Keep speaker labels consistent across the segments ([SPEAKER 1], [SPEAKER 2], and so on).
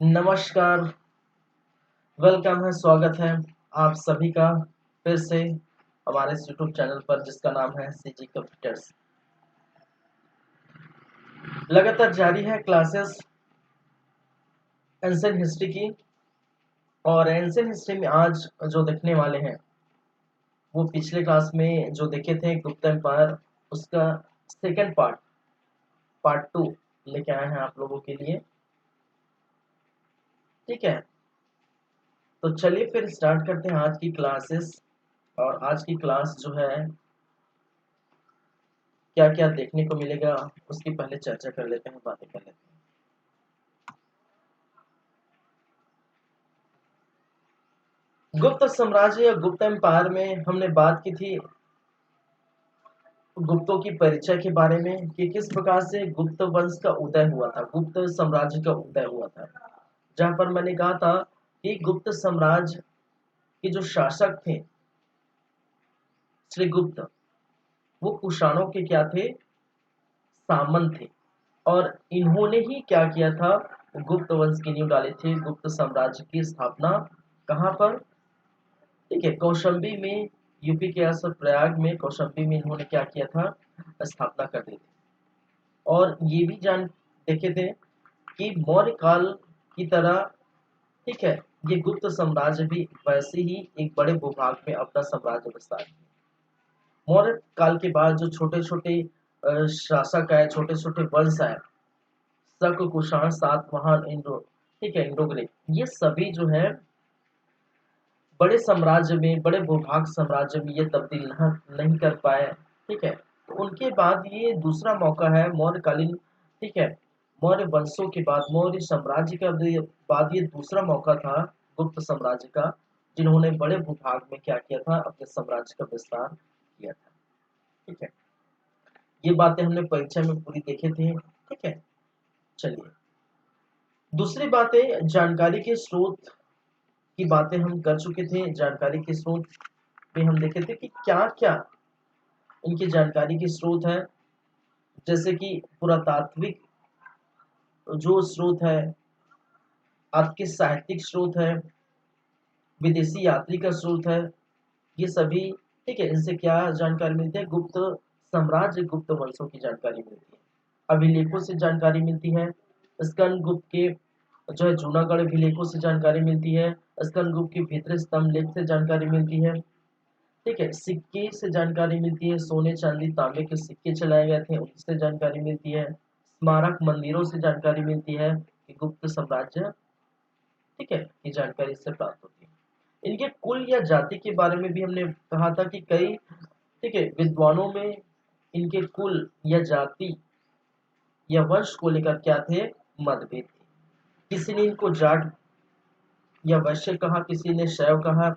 [SPEAKER 1] नमस्कार, वेलकम है, स्वागत है आप सभी का फिर से हमारे इस यूट्यूब चैनल पर जिसका नाम है सीजी कंप्यूटर्स। लगातार जारी है क्लासेस एंशिएंट हिस्ट्री की। और एंशिएंट हिस्ट्री में आज जो देखने वाले हैं वो पिछले क्लास में जो देखे थे गुप्त एम्पायर, उसका सेकंड पार्ट टू लेके आए हैं आप लोगों के लिए। ठीक है, तो चलिए फिर स्टार्ट करते हैं आज की क्लासेस। और आज की क्लास जो है क्या क्या देखने को मिलेगा उसकी पहले चर्चा कर लेते हैं, बातें कर लेते हैं। गुप्त साम्राज्य या गुप्त एम्पायर में हमने बात की थी गुप्तों की परिचय के बारे में कि किस प्रकार से गुप्त वंश का उदय हुआ था, गुप्त साम्राज्य का उदय हुआ था। जहां पर मैंने कहा था कि गुप्त साम्राज्य के जो शासक थे श्रीगुप्त, वो कुषाणों के क्या थे, सामंत थे। और इन्होंने ही क्या किया था, गुप्त वंश की नींव डाली थी, गुप्त साम्राज्य की स्थापना कहाँ पर, ठीक है, कौशाम्बी में, यूपी के आसपास प्रयाग में कौशाम्बी में इन्होंने क्या किया था, स्थापना कर दी थी। और ये भी जान देखे थे कि मौर्य काल की तरह, ठीक है, ये गुप्त साम्राज्य भी वैसे ही एक बड़े भूभाग में अपना साम्राज्य विस्तार किया। मौर्य काल के बाद जो छोटे छोटे शासक आए, छोटे छोटे वंश आए, शक, कुषाण, सातवाहन, इंडो, ठीक है, इंडो ग्रीक, ये सभी जो है बड़े साम्राज्य में, बड़े भूभाग साम्राज्य में ये तब्दील नहीं कर पाए। ठीक है, तो उनके बाद ये दूसरा मौका है मौर्यकालीन, ठीक है, मौर्य वंशों के बाद, मौर्य साम्राज्य का बाद ये दूसरा मौका था गुप्त साम्राज्य का, जिन्होंने बड़े भूभाग में क्या किया था, अपने साम्राज्य का विस्तार किया था। ठीक है, ये बातें हमने परीक्षा में पूरी देखे थे। ठीक है, चलिए दूसरी बातें, जानकारी के स्रोत की बातें हम कर चुके थे। जानकारी के स्रोत पे हम देखे थे कि क्या क्या इनकी जानकारी के स्रोत है, जैसे कि पुरातात्विक जो स्रोत है, आपके साहित्यिक स्रोत है, विदेशी यात्री का स्रोत है, ये सभी, ठीक है, इनसे क्या जानकारी मिलती है, गुप्त साम्राज्य, गुप्त वंशों की जानकारी मिलती है। अभिलेखों से जानकारी मिलती है, स्कंद गुप्त के जो है जूनागढ़ अभिलेखों से जानकारी मिलती है, स्कंद गुप्त के भीतरी स्तंभ लेख से जानकारी मिलती है। ठीक है, सिक्के से जानकारी मिलती है, सोने चांदी तांबे के सिक्के चलाए गए थे उनसे जानकारी मिलती है, स्मारक मंदिरों से जानकारी मिलती है कि गुप्त साम्राज्य, ठीक है, की जानकारी इससे प्राप्त होती है। इनके कुल या जाति के बारे में भी हमने कहा था कि कई, ठीक है, विद्वानों में इनके कुल या जाति या वंश को लेकर क्या थे, मतभेद थे। किसी ने इनको जाट या वैश्य कहा, किसी ने शैव कहा,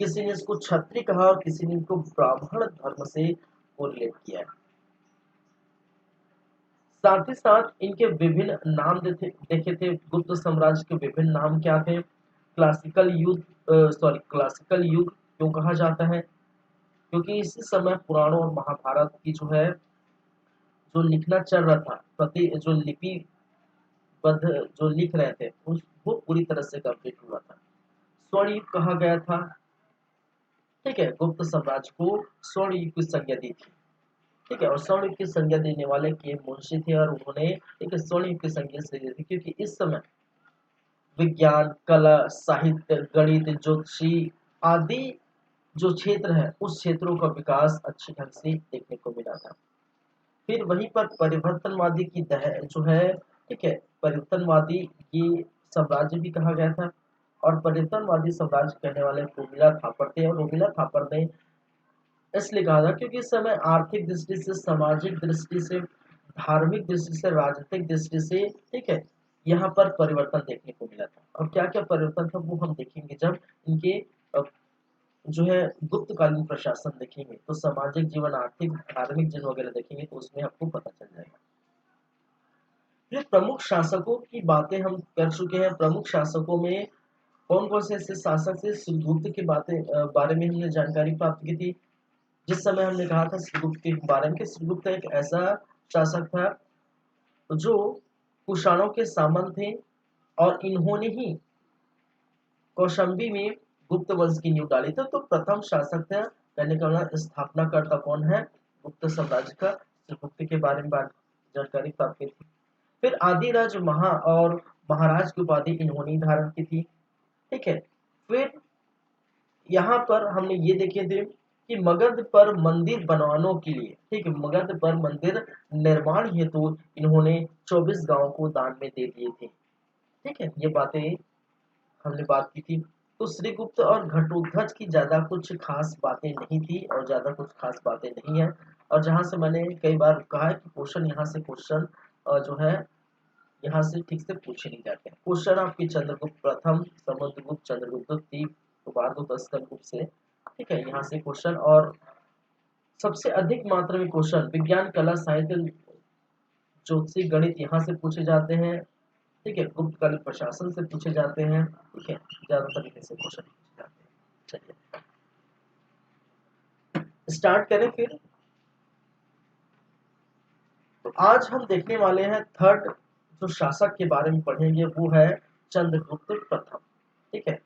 [SPEAKER 1] किसी ने इसको क्षत्रिय कहा और किसी ने इनको ब्राह्मण धर्म से कोरिलेट किया है। साथ ही साथ इनके विभिन्न नाम देखे थे, गुप्त साम्राज्य के विभिन्न नाम क्या थे। क्लासिकल युग, क्लासिकल युग क्यों कहा जाता है, क्योंकि इसी समय पुराणों और महाभारत की जो है जो लिखना चल रहा था, प्रति जो लिपिबद्ध जो लिख रहे थे उस वो पूरी तरह से कंप्लीट हुआ था। स्वर्ण युग कहा गया था। ठीक है, गुप्त साम्राज्य को स्वर्ण युग की संज्ञा दी थी। ठीक है, और स्वर्ण युग की संज्ञा देने वाले के मुंशी थे और उन्होंने एक स्वर्ण युग की संज्ञा से दी थी, क्योंकि इस समय विज्ञान, कला, साहित्य, गणित, ज्योतिषी आदि जो क्षेत्र है उस क्षेत्रों का विकास अच्छे ढंग से देखने को मिला था। फिर वहीं पर परिवर्तनवादी की जो है, ठीक है, परिवर्तनवादी ये साम्राज्य भी कहा गया था। और परिवर्तनवादी साम्राज्य कहने वाले रोमिला थापर थे, और रोमिला थापर ने इसलिए कहा था क्योंकि इस समय आर्थिक दृष्टि से, सामाजिक दृष्टि से, धार्मिक दृष्टि से, राजनीतिक दृष्टि से, ठीक है, यहाँ पर परिवर्तन देखने को मिला था। और क्या क्या परिवर्तन था वो हम देखेंगे जब इनके अ, जो है गुप्तकालीन प्रशासन देखेंगे, तो सामाजिक जीवन, आर्थिक, धार्मिक जीवन वगैरह देखेंगे तो उसमें आपको पता चल जाएगा। फिर प्रमुख शासकों की बातें हम कर चुके हैं। प्रमुख शासकों में कौन कौन से ऐसे शासक थे, श्रीगुप्त की बारे में हमने जानकारी प्राप्त की थी। जिस समय हमने कहा था श्रीगुप्त के बारे में कि श्रीगुप्त एक ऐसा शासक था जो कुषाणों के सामंत थे, और इन्होंने ही कौशाम्बी में गुप्त वंश की नींव डाली थी। तो प्रथम शासक थे, कहने का मतलब स्थापनाकर्ता कौन है, गुप्त साम्राज्य का, गुप्त के बारे में जानकारी प्राप्त की थी। फिर आदिराज महा और महाराज की उपाधि इन्होंने ही धारण की थी। ठीक है, फिर यहाँ पर हमने ये देखे थे कि मगध पर मंदिर बनवानों के लिए, ठीक है, मगध पर मंदिर निर्माण हेतु इन्होंने 24 गांवों को दान में दे दिए थे। ठीक है, ये बातें हमने बात की थी। तो श्रीगुप्त और घटोत्कच की ज्यादा कुछ खास बातें नहीं थी और ज्यादा कुछ खास बातें नहीं है। और जहां से मैंने कई बार कहा है कि क्वेश्चन यहाँ से क्वेश्चन जो है यहाँ से ठीक से पूछे नहीं जाते हैं। क्वेश्चन आपकी चंद्रगुप्त प्रथम, समुद्रगुप्त, चंद्रगुप्त द्वितीय, कुमारगुप्त, स्कंदगुप्त से, ठीक है, यहाँ से क्वेश्चन। और सबसे अधिक मात्रा में क्वेश्चन विज्ञान, कला, साहित्य, ज्योतिषी, गणित यहाँ से पूछे जाते हैं। ठीक है, गुप्तकालीन प्रशासन से पूछे जाते हैं। ठीक है, ज्यादातर इनमें से क्वेश्चन पूछे जाते हैं। चलिए स्टार्ट करें फिर। तो आज हम देखने वाले हैं थर्ड जो शासक के बारे में पढ़ेंगे, वो है चंद्रगुप्त प्रथम। ठीक है,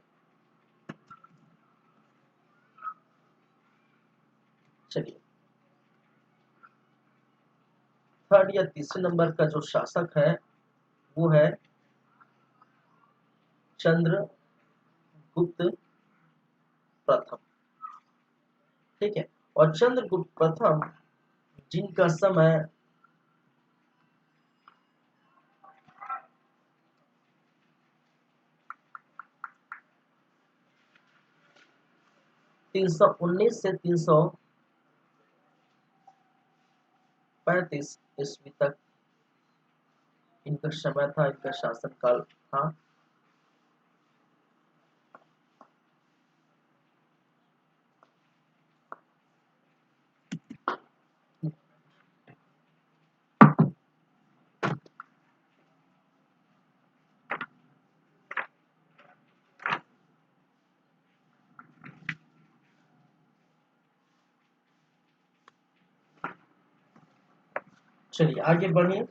[SPEAKER 1] चलिए थर्ड या तीसरे नंबर का जो शासक है वो है चंद्रगुप्त प्रथम। ठीक है, और चंद्रगुप्त प्रथम जिनका समय 319 से 335 ईस्वी तक इनका समय था, इनका शासन काल था। चलिए आगे बढ़िए।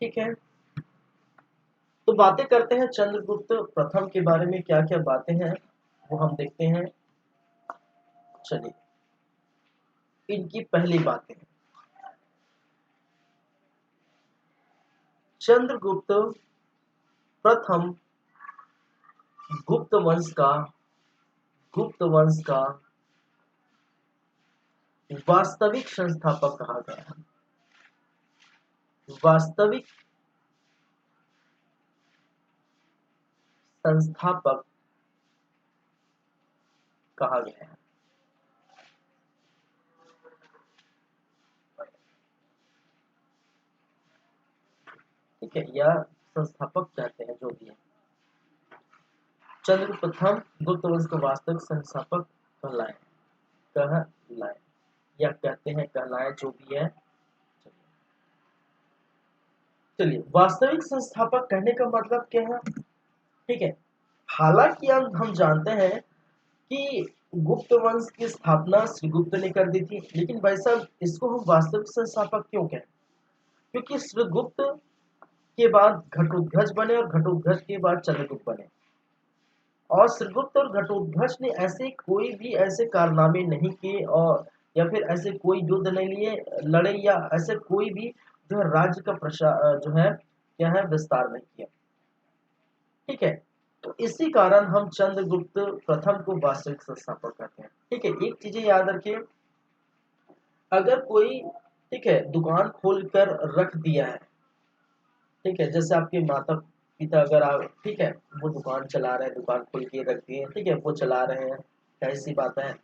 [SPEAKER 1] ठीक है, तो बातें करते हैं चंद्रगुप्त प्रथम के बारे में, क्या क्या बातें हैं वो हम देखते हैं। चलिए इनकी पहली बातें, चंद्रगुप्त प्रथम गुप्त वंश का वास्तविक संस्थापक कहा गया है। वास्तविक संस्थापक कहा गया है। ठीक है, या संस्थापक कहते हैं जो भी है। चंद्र प्रथम गुप्त वंश का वास्तविक संस्थापक कहलाए या कहते हैं कहलाए, जो भी है। चलिए वास्तविक संस्थापक कहने का मतलब क्या है। ठीक है, हालांकि हम जानते हैं कि गुप्त वंश की स्थापना श्रीगुप्त ने कर दी थी, लेकिन भाई साहब इसको हम वास्तविक संस्थापक क्यों कहें, क्योंकि श्रीगुप्त के बाद घटोत्कच बने और घटोत्कच के बाद चंद्रगुप्त बने। और श्रीगुप्त और घटोत्कच ने ऐसे कोई भी ऐसे कारनामे नहीं किए, और या फिर ऐसे कोई युद्ध नहीं लिए लड़े, या ऐसे कोई भी जो है राज्य का जो है क्या है विस्तार नहीं किया। ठीक है, तो इसी कारण हम चंद्रगुप्त प्रथम को वास्तविक संस्थापक कहते हैं। ठीक है, एक चीजें याद रखिए, अगर कोई, ठीक है, दुकान खोल कर रख दिया है, ठीक है, जैसे आपके माता पिता अगर आप, ठीक है, वो दुकान चला रहे हैं, दुकान खोल के रख दिए, ठीक है, वो चला रहे हैं, कैसी बात है।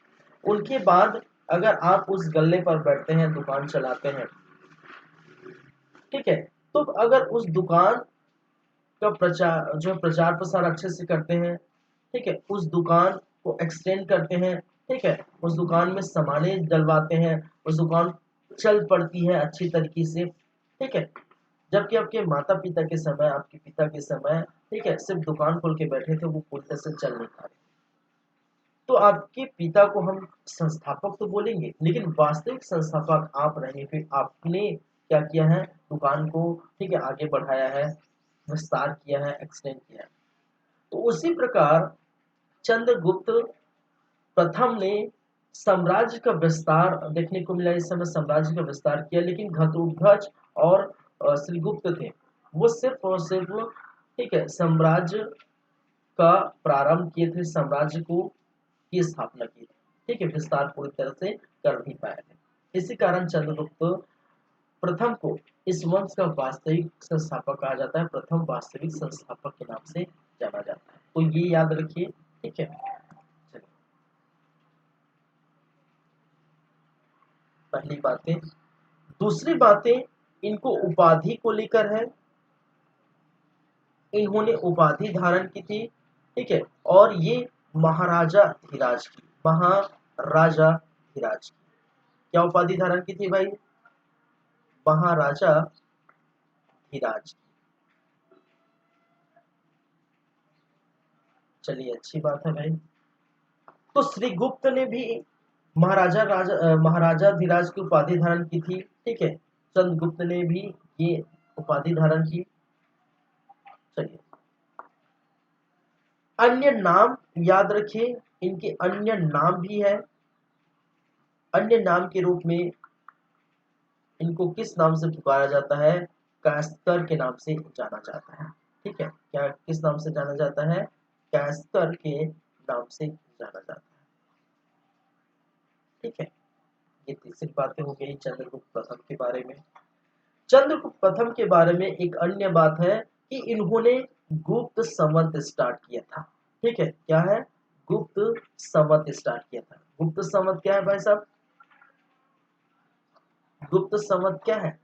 [SPEAKER 1] उनके बाद अगर आप उस गल्ले पर बैठते हैं, दुकान चलाते हैं, ठीक है, तो अगर उस दुकान का प्रचार प्रसार अच्छे से करते हैं, ठीक है, उस दुकान को एक्सटेंड करते हैं, ठीक है, उस दुकान में सामाने डलवाते हैं, उस दुकान चल पड़ती है अच्छी तरीके से। ठीक है, जबकि आपके माता पिता के समय, आपके पिता के समय, ठीक है, सिर्फ दुकान खोल के बैठे थे, वो पूरी तरह से चल नहीं पा रहे। तो आपके पिता को हम संस्थापक तो बोलेंगे, लेकिन वास्तविक संस्थापक आप रहेंगे, फिर आपने क्या किया है, दुकान को, ठीक है, आगे बढ़ाया है। विस्तार किया है, एक्सटेंड किया है। तो उसी प्रकार चंद्रगुप्त प्रथम ने साम्राज्य का विस्तार देखने को मिला, इस समय साम्राज्य का विस्तार किया, लेकिन घटोत्कच और श्रीगुप्त थे, वो सिर्फ और सिर्फ ठीक है साम्राज्य का प्रारंभ किए थे, साम्राज्य को की स्थापना की थी, ठीक है, विस्तार पूरी तरह से कर नहीं पाए थे। इसी कारण चंद्रगुप्त प्रथम को इस वंश का वास्तविक संस्थापक कहा जाता है, प्रथम वास्तविक संस्थापक के नाम से जाना जाता है। तो ये याद रखिए, ठीक है। चलिए, पहली बातें। दूसरी बातें इनको उपाधि को लेकर है, इन्होंने उपाधि धारण की थी, ठीक है, और ये महाराजा धीराज की, महाराजा धीराज की क्या उपाधि धारण की थी भाई? महाराजा धीराज की। चलिए, अच्छी बात है भाई। तो श्रीगुप्त ने भी महाराजा धीराज की उपाधि धारण की थी, ठीक है, चंद्रगुप्त ने भी ये उपाधि धारण की। चलिए, अन्य नाम याद रखिए, इनके अन्य नाम भी है। अन्य नाम के रूप में इनको किस नाम से पुकारा जाता है? कैस्कर के नाम से जाना जाता है, ठीक है, क्या किस नाम से जाना जाता है? कैस्कर के नाम से जाना जाता है, ठीक है। ये तीसरी बातें हो गई चंद्रगुप्त प्रथम के बारे में। चंद्रगुप्त प्रथम के बारे में एक अन्य बात है कि इन्होंने गुप्त संवत स्टार्ट किया था, ठीक है, क्या है? गुप्त संवत स्टार्ट किया था। गुप्त संवत क्या है भाई साहब? गुप्त संवत क्या है?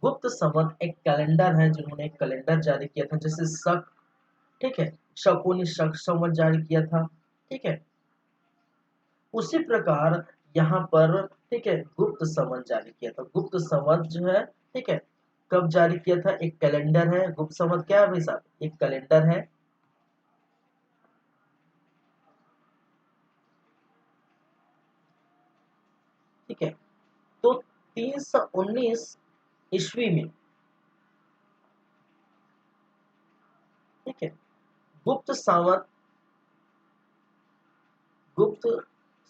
[SPEAKER 1] गुप्त संवत एक कैलेंडर है, जिन्होंने एक कैलेंडर जारी किया था, जैसे शक, ठीक है, शको ने शक संवत जारी किया था, ठीक है। उसी प्रकार यहाँ पर, ठीक है, गुप्त संवत जारी किया था। गुप्त संवत जो है, ठीक है, कब जारी किया था? एक कैलेंडर है। गुप्त संवत क्या है भाई साहब? एक कैलेंडर है, ठीक है। तो 319 ईस्वी में, ठीक है, गुप्त संवत, गुप्त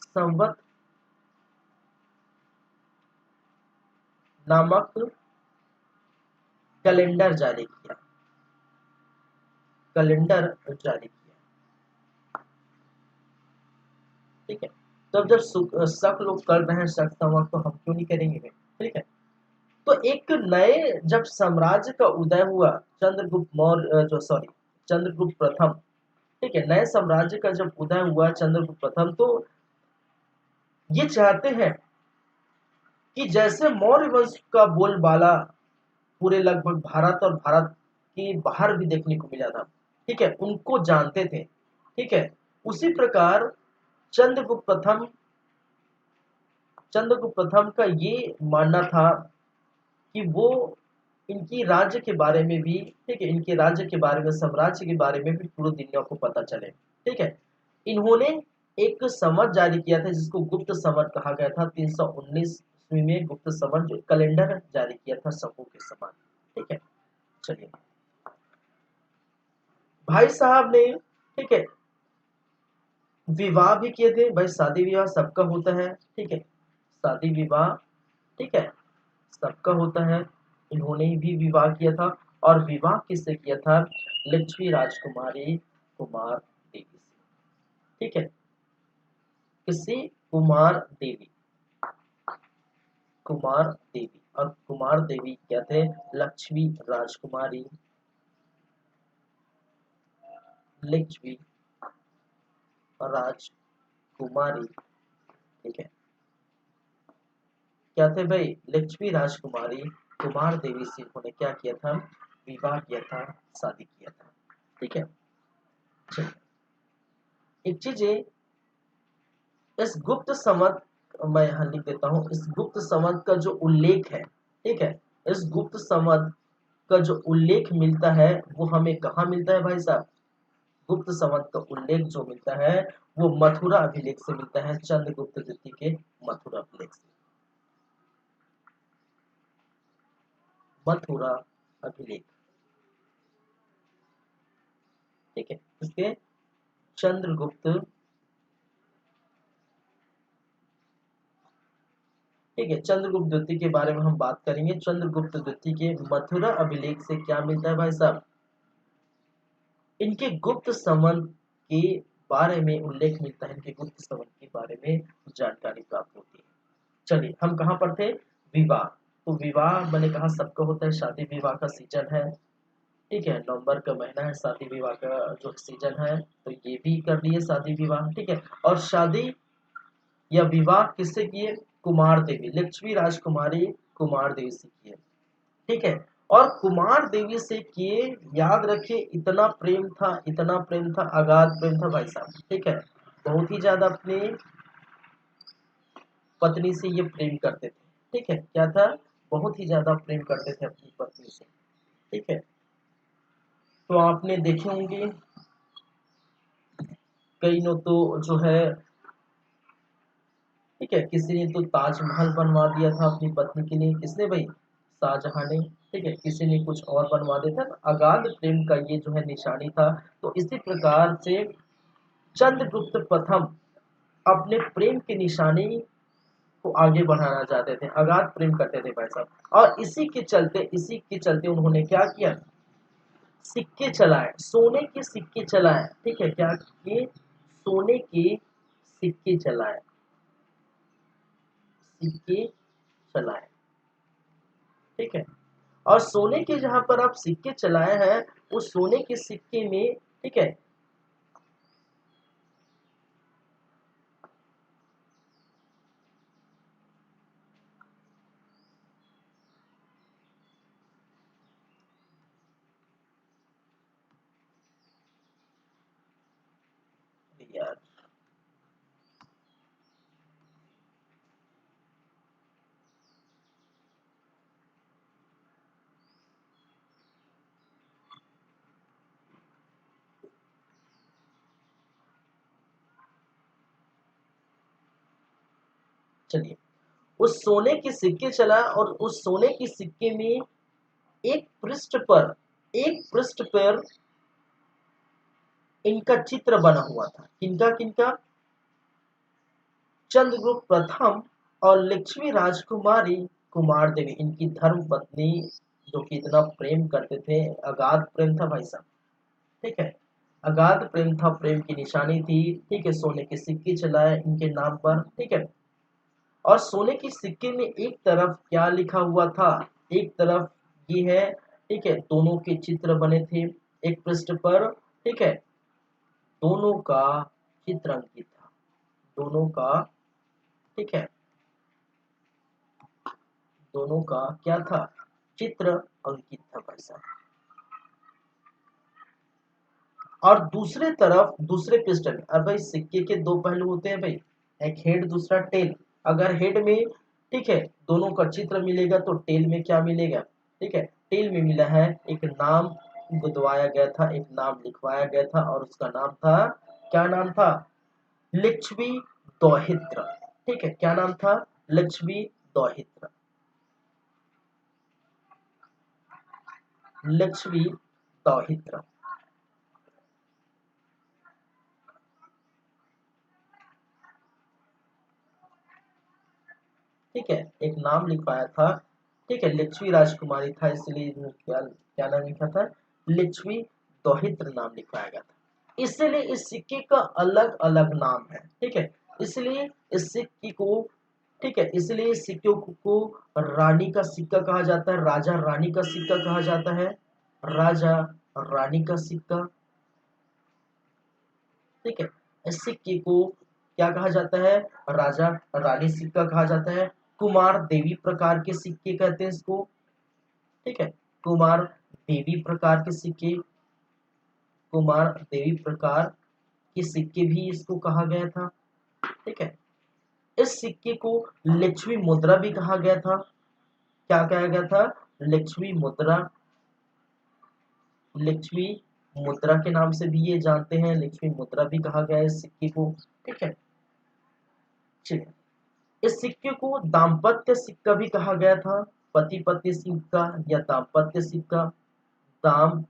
[SPEAKER 1] संवत नामक कैलेंडर जारी किया, कैलेंडर जारी किया, ठीक है। तो अब जब शक लोग कर रहे हैं शक संवत, तो हम क्यों नहीं करेंगे भाई? ठीक है। तो एक नए जब साम्राज्य का उदय हुआ, चंद्रगुप्त मौर्य जो सॉरी चंद्रगुप्त प्रथम, ठीक है, नए साम्राज्य का जब उदय हुआ चंद्रगुप्त प्रथम, तो ये चाहते हैं कि जैसे मौर्य वंश का बोलबाला पूरे लगभग भारत और भारत के बाहर भी देखने को मिला था, ठीक है, उनको जानते थे, ठीक है। उसी प्रकार चंद्रगुप्त प्रथम चंद्रगुप्त प्रथम का ये मानना था कि वो इनकी राज्य के बारे में भी, ठीक है, इनके राज्य के बारे में, साम्राज्य के बारे में भी पूरी दुनिया को पता चले, ठीक है। इन्होंने एक संवत जारी किया था, जिसको गुप्त संवत कहा गया था। 319 ईस्वी में गुप्त संवत जो कैलेंडर जारी किया था शकों के समान, ठीक है। चलिए, भाई साहब ने, ठीक है, विवाह भी किए थे भाई। शादी विवाह सबका होता है, ठीक है, शादी विवाह, ठीक है, सबका होता है। इन्होंने भी विवाह किया था, और विवाह किससे किया था? लक्ष्मी राजकुमारी कुमार देवी से, ठीक है, किसी कुमार देवी, कुमार देवी, और कुमार देवी क्या थे? लक्ष्मी राजकुमारी, लक्ष्मी राजकुमारी, ठीक है, क्या थे भाई? लक्ष्मी राजकुमारी कुमार देवी से उन्होंने क्या किया था? विवाह किया था, शादी किया था, ठीक है। चलिए, एक चीज है, इस गुप्त संवत, मैं यहाँ लिख देता हूँ, इस गुप्त संवत का जो उल्लेख है, ठीक है, इस गुप्त संवत का जो उल्लेख मिलता है, वो हमें कहाँ मिलता है भाई साहब? गुप्त संवत का उल्लेख जो मिलता है, वो मथुरा अभिलेख से मिलता है, चंद्रगुप्त द्वितीय के मथुरा अभिलेख से, मथुरा अभिलेख, ठीक है, इसके चंद्रगुप्त, ठीक है, चंद्रगुप्त द्वितीय के बारे में हम बात करेंगे। चंद्रगुप्त द्वितीय के मथुरा अभिलेख से क्या मिलता है भाई साहब, इनके गुप्त संबंध के बारे में उल्लेख मिलता है, इनके गुप्त संबंध के बारे में जानकारी प्राप्त होती है। चलिए, हम कहाँ पर थे, विवाह। तो विवाह मैंने कहा सबका होता है, शादी विवाह का सीजन है, ठीक है, नवंबर का महीना है, शादी विवाह का जो सीजन है, तो ये भी कर लिए शादी विवाह, ठीक है। और शादी या विवाह किससे किए, कुमार देवी, लक्ष्मी राजकुमारी कुमार देवी से किए, ठीक है। और कुमार देवी से किए, याद रखिए, इतना प्रेम था, इतना प्रेम था, अगाध प्रेम था भाई साहब, ठीक है। बहुत ही ज्यादा अपने पत्नी से ये प्रेम करते थे, ठीक है, क्या था, बहुत ही ज्यादा प्रेम करते थे अपनी पत्नी से, ठीक है। तो आपने देखे होंगे कई ने तो जो है, ठीक है, किसी ने तो ताजमहल बनवा दिया था अपनी पत्नी के लिए, किसने भाई, शाहजहां ने, ठीक है, किसी ने कुछ और बनवा दिया था। अगाध प्रेम का ये जो है निशानी था। तो इसी प्रकार से चंद्रगुप्त प्रथम अपने प्रेम की निशानी को आगे बढ़ाना चाहते थे, अगाध प्रेम करते थे भाई साहब। और इसी के चलते उन्होंने क्या किया, सिक्के चलाए, सोने के सिक्के चलाए, ठीक है, क्या किए, सोने के सिक्के चलाए, सिक्के चलाए, ठीक है। और सोने के जहां पर आप सिक्के चलाए हैं, उस सोने के सिक्के में, ठीक है, यार, चलिए, उस सोने के सिक्के चला, और उस सोने के सिक्के में एक पृष्ठ पर इनका चित्र बना हुआ था, किनका किनका, चंद्रगुप्त प्रथम और लक्ष्मी राजकुमारी कुमार देवी, इनकी धर्म पत्नी, जो कि इतना प्रेम करते थे, अगाध प्रेम था भाई साहब, ठीक है, अगाध प्रेम था, प्रेम की निशानी थी, ठीक है। सोने के सिक्के चलाए इनके नाम पर, ठीक है। और सोने के सिक्के में एक तरफ क्या लिखा हुआ था, एक तरफ ये है, ठीक है, दोनों के चित्र बने थे एक पृष्ठ पर, ठीक है, दोनों का चित्र अंकित था, दोनों का, ठीक है, दोनों का क्या था, चित्र अंकित था भाई साहब। और दूसरे तरफ, दूसरे पृष्ठ में, अब भाई सिक्के के दो पहलू होते हैं भाई, एक हेड दूसरा टेल। अगर हेड में, ठीक है, दोनों का चित्र मिलेगा, तो टेल में क्या मिलेगा, ठीक है, टेल में मिला है एक नाम गुदवाया गया था, एक नाम लिखवाया गया था, और उसका नाम था, क्या नाम था, लिच्छवी दोहित्र, ठीक है, क्या नाम था, लिच्छवी दोहित्र, लिच्छवी दोहित्र, ठीक है, एक नाम लिखवाया था, ठीक है, लिच्छवी राजकुमारी था, इसलिए क्या क्या नाम लिखा था, लिच्छवी दोहित्र नाम लिखवाया गया था। इसलिए इस सिक्के का अलग अलग नाम है, ठीक है, इसलिए इस सिक्के को, ठीक है, इसलिए इस सिक्के को रानी का सिक्का कहा जाता है, राजा रानी का सिक्का कहा जाता है, राजा रानी का सिक्का, ठीक है। इस सिक्के को क्या कहा जाता है, राजा रानी सिक्का कहा जाता है, कुमार देवी प्रकार के सिक्के कहते हैं इसको, ठीक है, कुमार देवी प्रकार के सिक्के, कुमार देवी प्रकार के सिक्के भी इसको कहा गया था, ठीक है। इस सिक्के को लक्ष्मी मुद्रा भी कहा गया था, क्या कहा गया था, लक्ष्मी मुद्रा, लक्ष्मी मुद्रा के नाम से भी ये जानते हैं, लक्ष्मी मुद्रा भी कहा गया है इस सिक्के को, ठीक है। चलिए, इस सिक्के को दाम्पत्य सिक्का भी कहा गया था, पति पत्नी सिक्का या दाम्पत्य सिक्का, दाम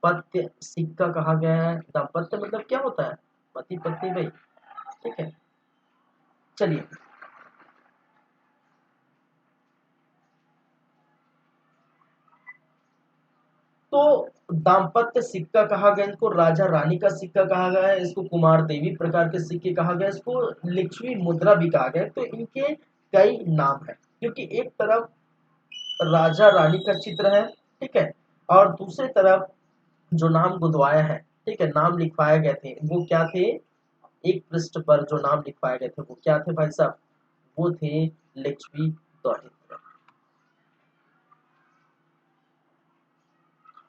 [SPEAKER 1] दाम्पत्य सिक्का कहा गया है। दाम्पत्य मतलब क्या होता है? पति पत्नी भाई, ठीक है। चलिए, तो दाम्पत्य सिक्का कहा गया, इसको राजा रानी का सिक्का कहा गया है, इसको कुमार देवी प्रकार के सिक्के कहा गया, इसको लक्ष्मी मुद्रा भी कहा गया। तो इनके कई नाम है, क्योंकि एक तरफ राजा रानी का चित्र है, ठीक है, और दूसरी तरफ जो नाम गुदवाया है, ठीक है, नाम लिखवाए गए थे, वो क्या थे? एक पृष्ठ पर जो नाम लिखवाए गए थे वो क्या थे भाई साहब? वो थे लक्ष्मी दोहित्र।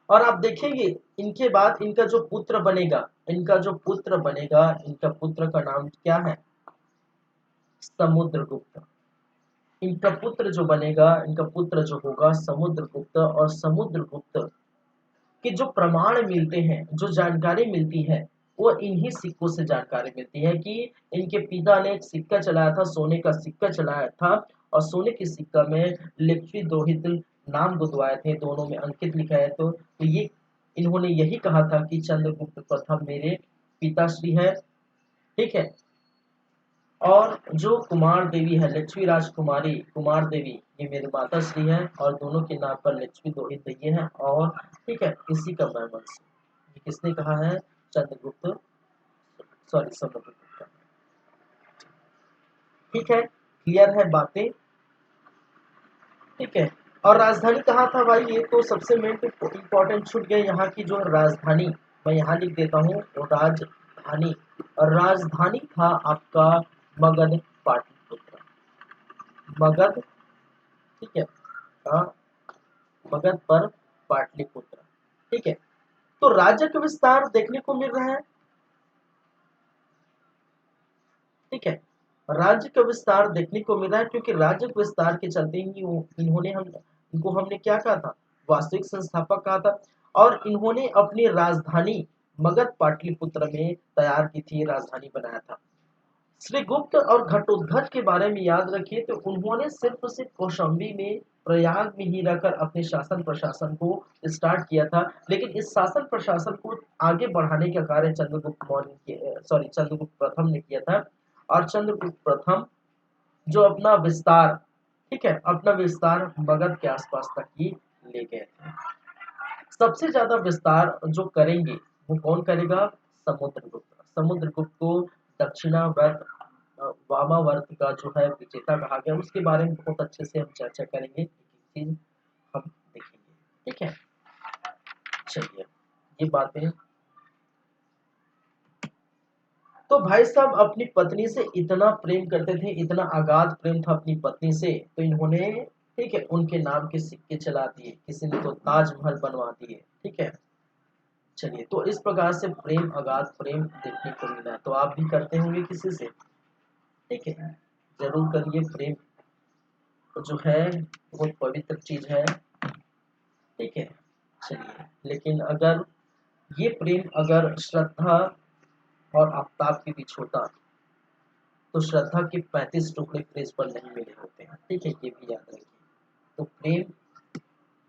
[SPEAKER 1] और आप देखेंगे इनके बाद इनका जो पुत्र बनेगा, इनका पुत्र का नाम क्या है? समुद्रगुप्त। इनका पुत्र जो बनेगा, इनका पुत्र जो होगा समुद्रगुप्त। और समुद्रगुप्त के जो प्रमाण मिलते हैं, जो जानकारी मिलती है, वो इन्हीं सिक्कों से जानकारी मिलती है कि इनके पिता ने एक सिक्का चलाया था, सोने का सिक्का चलाया था, और सोने के सिक्का में लिखित दोहित नाम गुदवाए थे, दोनों में अंकित लिखा है। तो ये इन्होंने यही कहा था कि चंद्रगुप्त प्रथम मेरे पिताश्री है, ठीक है। और जो कुमार देवी है, लक्ष्मी राजकुमारी कुमार देवी, ये मेरे माता श्री है, और दोनों के नाम पर लक्ष्मी दोहित ये है। और ठीक है, इसी का मैं वंश। ये किसने कहा है? चंद्रगुप्त, सॉरी समुद्रगुप्त। ठीक है, क्लियर है बातें, ठीक है। और राजधानी कहाँ था भाई? ये तो सबसे मेन इंपॉर्टेंट छूट गया, यहाँ की जो राजधानी, मैं यहाँ लिख देता हूँ, वो राजधानी। और राजधानी था आपका मगध पाटलिपुत्र। मगध, ठीक है, हाँ, मगध पर पाटलिपुत्र, ठीक है। तो राज्य का विस्तार देखने को मिल रहा है, ठीक है। राज्य का विस्तार देखने को मिला है, क्योंकि राज्य के विस्तार के चलते ही इन्होंने हम इनको हमने क्या कहा था? वास्तविक संस्थापक कहा था। और इन्होंने अपनी राजधानी मगध पाटलिपुत्र में तैयार की थी, राजधानी बनाया था। श्री गुप्त और घटोत्कच के बारे में याद रखिए, तो उन्होंने सिर्फ कौशाम्बी में, प्रयाग में ही रहकर अपने शासन प्रशासन को स्टार्ट किया था। लेकिन इस शासन प्रशासन को आगे बढ़ाने का कार्य चंद्रगुप्त मौर्य के, सॉरी, चंद्रगुप्त प्रथम ने किया था। और चंद्रगुप्त प्रथम जो अपना विस्तार, ठीक है, अपना विस्तार मगध के आसपास तक ही ले गए थे। सबसे ज्यादा विस्तार जो करेंगे वो कौन करेगा? समुद्रगुप्त। समुद्रगुप्त को दक्षिणावर्त, वामावर्त का जो है विजेता कहा गया। उसके बारे में बहुत अच्छे से हम चर्चा करेंगे, एक एक चीज हम देखेंगे, ठीक है। चलिए, ये बातें, तो भाई साहब अपनी पत्नी से इतना प्रेम करते थे, इतना अगाध प्रेम था अपनी पत्नी से, तो इन्होंने, ठीक है, उनके नाम के सिक्के चला दिए, किसी ने तो ताजमहल बनवा दिए, ठीक है। चलिए, तो इस प्रकार से प्रेम, अगाध प्रेम देखने को मिला। तो आप भी करते होंगे किसी से, ठीक है, जरूर करिए। प्रेम जो है बहुत पवित्र चीज है, ठीक है। चलिए, लेकिन अगर ये प्रेम अगर श्रद्धा और आफ्ताब के बीच होता, तो श्रद्धा के 35 टुकड़े पृथ्वी पर नहीं मिले होते हैं, ठीक है, ये भी याद रखिए। तो प्रेम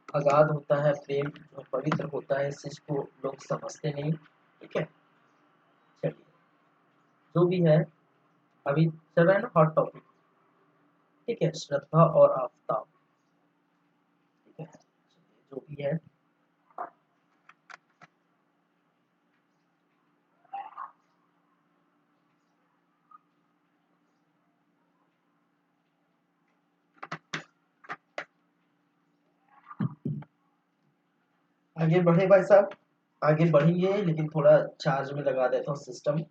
[SPEAKER 1] अगाध होता है, प्रेम जो पवित्र होता है, इस चीज को लोग समझते नहीं, ठीक है। चलिए, जो भी है, अभी चल रहा है ना हॉट टॉपिक, ठीक है, श्रद्धा और आफ्ताब, ठीक है। चलिए, जो भी है, आगे बढ़े भाई साहब, आगे बढ़ेंगे, लेकिन थोड़ा चार्ज में लगा देता हूँ सिस्टम।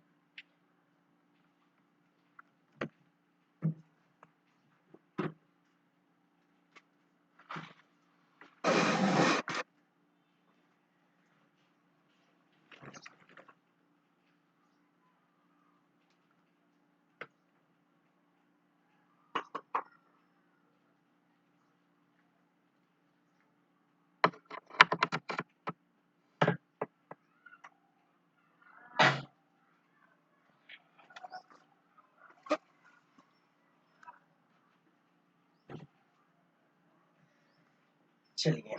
[SPEAKER 1] चलिए,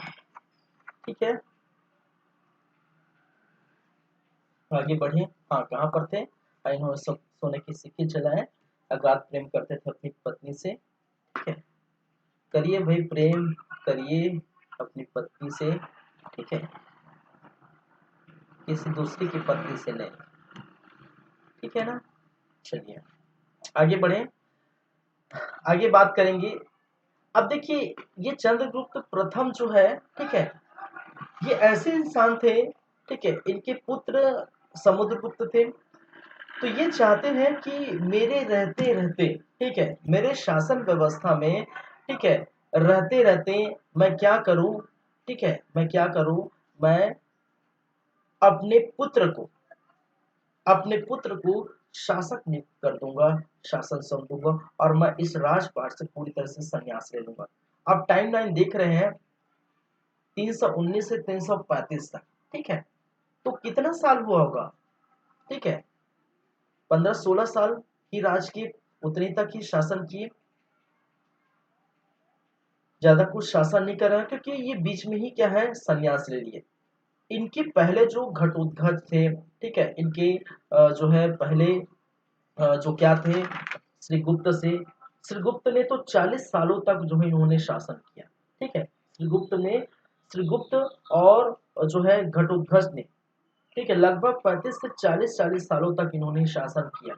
[SPEAKER 1] ठीक है। आगे बढ़े। हाँ, कहाँ पर थे? इन्होंने सब सोने की सिक्के जलाए, अगाध प्रेम करते थे अपनी पत्नी से। ठीक है, करिए भाई प्रेम, करिए अपनी पत्नी से। ठीक है, किसी दूसरी की पत्नी से नहीं। ठीक है ना? चलिए आगे बढ़े, आगे बात करेंगे। अब देखिए, ये चंद्रगुप्त प्रथम जो है, ठीक है, ये ऐसे इंसान थे, ठीक है, इनके पुत्र समुद्रगुप्त थे। तो ये चाहते हैं कि मेरे रहते रहते, ठीक है, मेरे शासन व्यवस्था में, ठीक है, रहते रहते मैं क्या करूं, ठीक है, मैं क्या करूं, मैं अपने पुत्र को, अपने पुत्र को शासक नियुक्त कर दूंगा, शासन सौंप दूंगा, और मैं इस राजपाट से पूरी तरह से संन्यास ले लूंगा। आप टाइमलाइन देख रहे हैं, 319 से 335 तक। ठीक है, तो कितना साल हुआ होगा? ठीक है, 15-16 साल ही राज की, उतनी तक ही शासन की, ज्यादा कुछ शासन नहीं कर रहा, क्योंकि ये बीच में ही क्या है, संन्यास ले लिए। इनके पहले जो घटोत्कच थे, ठीक है, इनके जो है पहले जो क्या थे, श्रीगुप्त से, श्रीगुप्त ने तो 40 सालों तक जो है इन्होंने शासन किया। ठीक है, श्रीगुप्त और जो है घटोत्कच ने, ठीक है, लगभग 35 से 40 सालों तक इन्होंने शासन किया।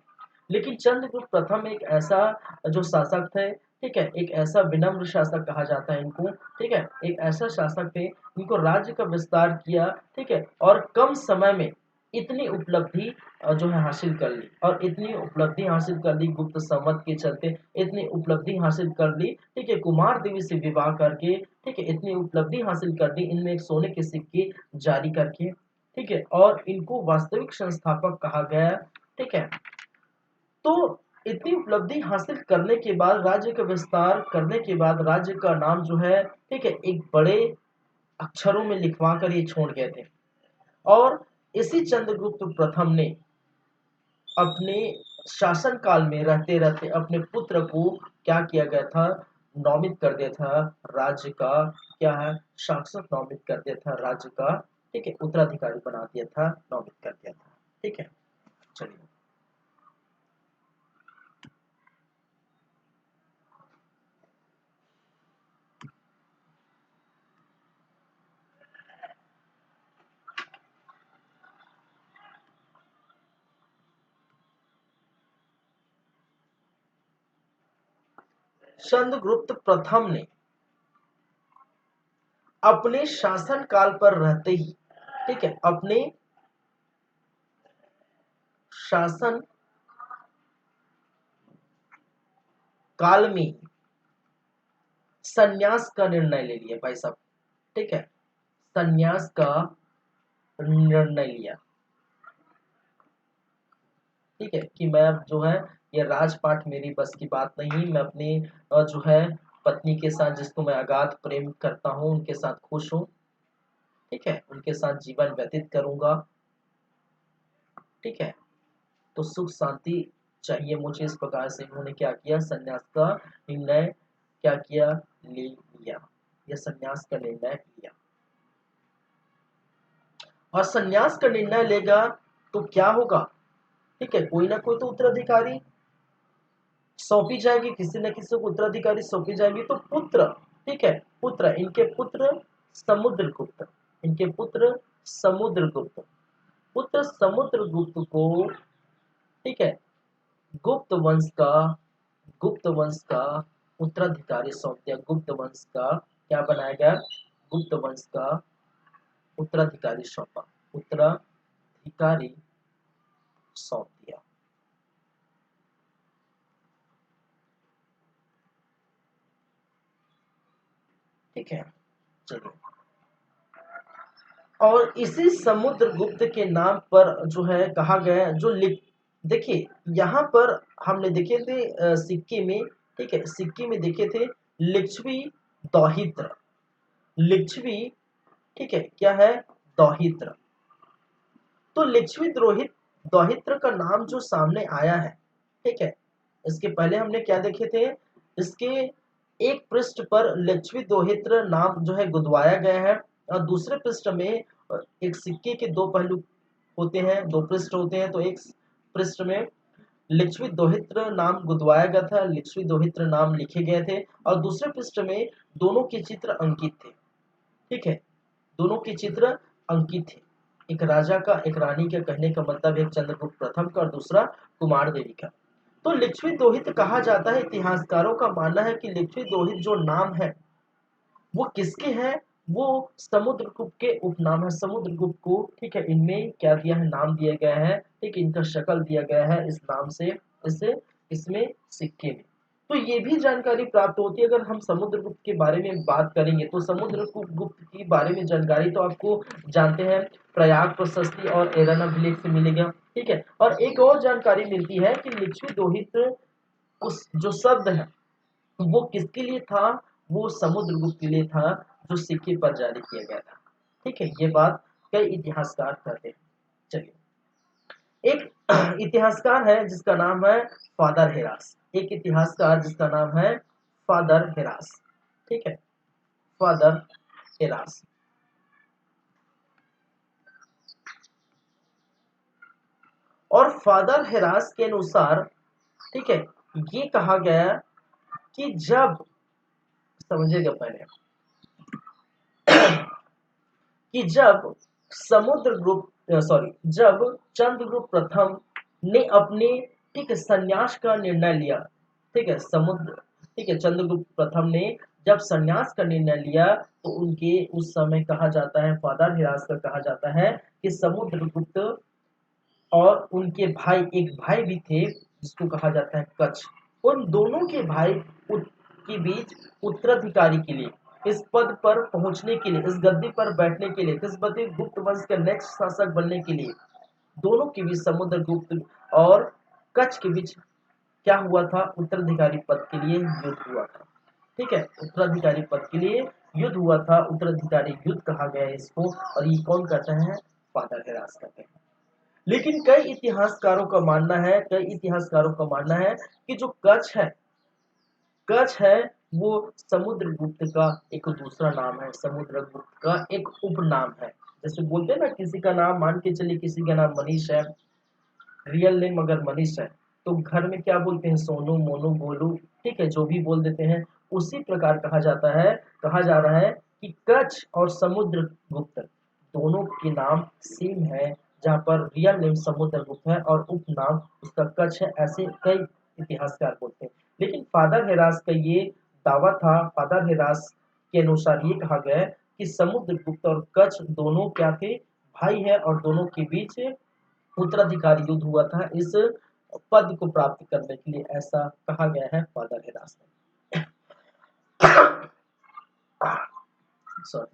[SPEAKER 1] लेकिन चंद्रगुप्त प्रथम एक ऐसा जो शासक थे, ठीक है, एक ऐसा विनम्र शासक कहा जाता है इनको। ठीक है, एक ऐसा शासक थे, इनको राज्य का विस्तार किया। ठीक है, और कम समय में इतनी उपलब्धि जो है हासिल कर ली, और इतनी उपलब्धि हासिल कर ली गुप्त संवत के चलते, इतनी उपलब्धि हासिल कर ली, ठीक है, कुमार देवी से विवाह करके, ठीक है, इतनी उपलब्धि हासिल कर दी, इनमें एक सोने के सिक्के जारी करके। ठीक है, और इनको वास्तविक संस्थापक कहा गया। ठीक है, तो इतनी उपलब्धि हासिल करने के बाद, राज्य का विस्तार करने के बाद, राज्य का नाम जो है, ठीक है, एक बड़े अक्षरों में लिखवा कर ये छोड़ गए थे। और इसी चंद्रगुप्त प्रथम ने अपने शासन काल में रहते रहते अपने पुत्र को क्या किया गया था, नौमित कर दिया था राज्य का, क्या है, शासक नौमित कर दिया था राज्य का। ठीक है, उत्तराधिकारी बना दिया था, नौमित कर दिया था। ठीक है, चलिए। चंद्रगुप्त प्रथम ने अपने शासन काल पर रहते ही, ठीक है, अपने शासन काल में संन्यास का निर्णय ले लिया भाई साहब। ठीक है, संन्यास का निर्णय लिया। ठीक है, कि मैं अब जो है, ये राजपाट मेरी बस की बात नहीं, मैं अपनी जो है पत्नी के साथ, जिसको मैं अगाध प्रेम करता हूँ, उनके साथ खुश हूँ। ठीक है, उनके साथ जीवन व्यतीत करूंगा। ठीक है, तो सुख शांति चाहिए मुझे, इस प्रकार से इन्होंने क्या किया, संन्यास का निर्णय क्या किया, ले लिया। यह संन्यास का निर्णय लिया, और संन्यास का निर्णय लेगा तो क्या होगा? ठीक है, कोई ना कोई तो उत्तराधिकारी सौंपी जाएगी, किसी न किसी को उत्तराधिकारी सौंपी जाएगी, तो पुत्र, ठीक है, पुत्र, इनके पुत्र समुद्रगुप्त, इनके पुत्र समुद्रगुप्त, पुत्र समुद्रगुप्त को, ठीक है, गुप्त वंश का, गुप्त वंश का उत्तराधिकारी सौंप दिया। गुप्त वंश का क्या बनाया गया, गुप्त वंश का उत्तराधिकारी सौंपा, उत्तराधिकारी सौंप दिया। ठीक है, चलिए। और इसी समुद्रगुप्त के नाम पर जो है कहा गया, जो लिख, देखिए यहाँ पर हमने देखे थे सिक्के में, ठीक है, सिक्के में देखे थे लिच्छवी दौहित्र, लिच्छवी, ठीक है, क्या है, दौहित्र। तो लिच्छवी द्रोहित दौहित्र का नाम जो सामने आया है, ठीक है, इसके पहले हमने क्या देखे थे, इसके एक पृष्ठ पर लिच्छवी दोहित्र नाम जो है गुदवाया गया है, और दूसरे पृष्ठ में एक सिक्के के दो पहलू होते हैं, 2 पृष्ठ होते हैं, तो एक पृष्ठ में लिच्छवी दोहित्र नाम गुदवाया गया था, लिच्छवी दोहित्र नाम लिखे गए थे, और दूसरे पृष्ठ में दोनों के चित्र अंकित थे। ठीक है, दोनों के चित्र अंकित थे, एक राजा का एक रानी का, कहने का मतलब एक चंद्रगुप्त प्रथम का और दूसरा कुमार देवी का। तो लिच्छवी दोहित्र कहा जाता है, इतिहासकारों का मानना है कि लिच्छवी दोहित्र जो नाम है वो किसके हैं, वो समुद्रगुप्त के उपनाम है, समुद्रगुप्त को, ठीक है, इनमें क्या दिया है, नाम दिया गया है, ठीक, इनका शक्ल दिया गया है इस नाम से, इसे इसमें सिक्के में। तो ये भी जानकारी प्राप्त होती है। अगर हम समुद्रगुप्त के बारे में बात करेंगे तो समुद्रगुप्त के बारे में जानकारी तो आपको जानते हैं प्रयाग प्रशस्ति और एरन अभिलेख से मिलेगा। ठीक है, और एक और जानकारी मिलती है कि लिच्छवी दोहित्र उस जो शब्द है वो किसके लिए था, वो समुद्रगुप्त के लिए था, जो सिक्के पर जारी किया गया था। ठीक है, ये बात कई इतिहासकार कहते हैं। चलिए, एक इतिहासकार है जिसका नाम है फादर हेरास, एक इतिहासकार जिसका नाम है फादर हेरास। ठीक है, फादर हेरास। और फादर हेरास के अनुसार, ठीक है, ये कहा गया कि जब, समझिएगा पहले, कि जब समुद्रगुप्त, सॉरी, जब चंद्रगुप्त प्रथम ने अपने, ठीक है, संन्यास का निर्णय लिया। ठीक है, ठीक है, चंद्रगुप्त प्रथम ने जब संन्यास का निर्णय लिया तो उनके उस समय कहा जाता है, फादर हिरास का कहा जाता है कि समुद्रगुप्त और उनके भाई, एक भाई भी थे जिसको कहा जाता है कच्छ, उन दोनों के भाई के बीच उत्तराधिकारी के लिए, इस पद पर पहुंचने के लिए, इस गद्दी पर बैठने के लिए, किसबती गुप्त वंश के नेक्स्ट शासक बनने के लिए, दोनों के बीच, समुद्रगुप्त और कच्छ के बीच क्या हुआ था, उत्तराधिकारी पद के लिए युद्ध हुआ था। ठीक है, उत्तराधिकारी पद के लिए युद्ध हुआ था, उत्तराधिकारी युद्ध कहा गया है इसको, और ये कौन कहते हैं, फादर हेरास कहते हैं। लेकिन कई इतिहासकारों का मानना है कि जो कच्छ है वो समुद्रगुप्त का एक दूसरा नाम है, समुद्रगुप्त का एक उपनाम है। जैसे बोलते हैं ना, किसी का नाम, मान के चलिए किसी का नाम मनीष है, रियल नेम अगर मनीष है, तो घर में क्या बोलते हैं, सोनू, मोनू, गोलू, ठीक है, जो भी बोल देते हैं। उसी प्रकार कहा जा रहा है कि कच्छ और समुद्रगुप्त दोनों के नाम सेम है, जहाँ पर रियल नेम समुद्रगुप्त है और उपनाम उसका कच्छ है, ऐसे कई इतिहासकार बोलते हैं। लेकिन फादर हेरास का ये दावा था, फादर हेरास के अनुसार ये कहा गया है कि समुद्रगुप्त और कच्छ दोनों क्या थे, भाई है, और दोनों के बीच उत्तराधिकारी युद्ध हुआ था इस पद को प्राप्त करने के लिए, ऐसा कहा गया है फादर हेरास ने। सॉरी,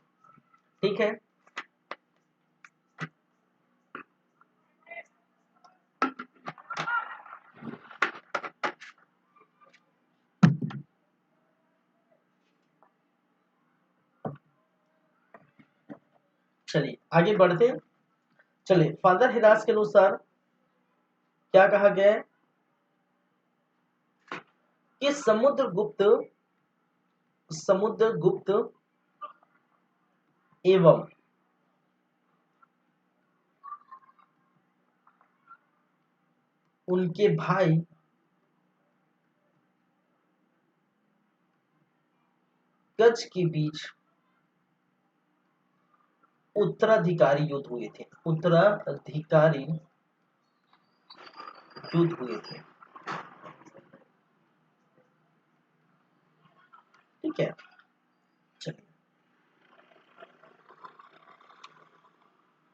[SPEAKER 1] ठीक है। चलिए आगे बढ़ते हैं। चलिए, फादर हिरास के अनुसार क्या कहा गया है कि समुद्रगुप्त एवं उनके भाई कच्छ के बीच उत्तराधिकारी युद्ध हुए थे, उत्तराधिकारी युद्ध हुए थे। ठीक है, चलिए,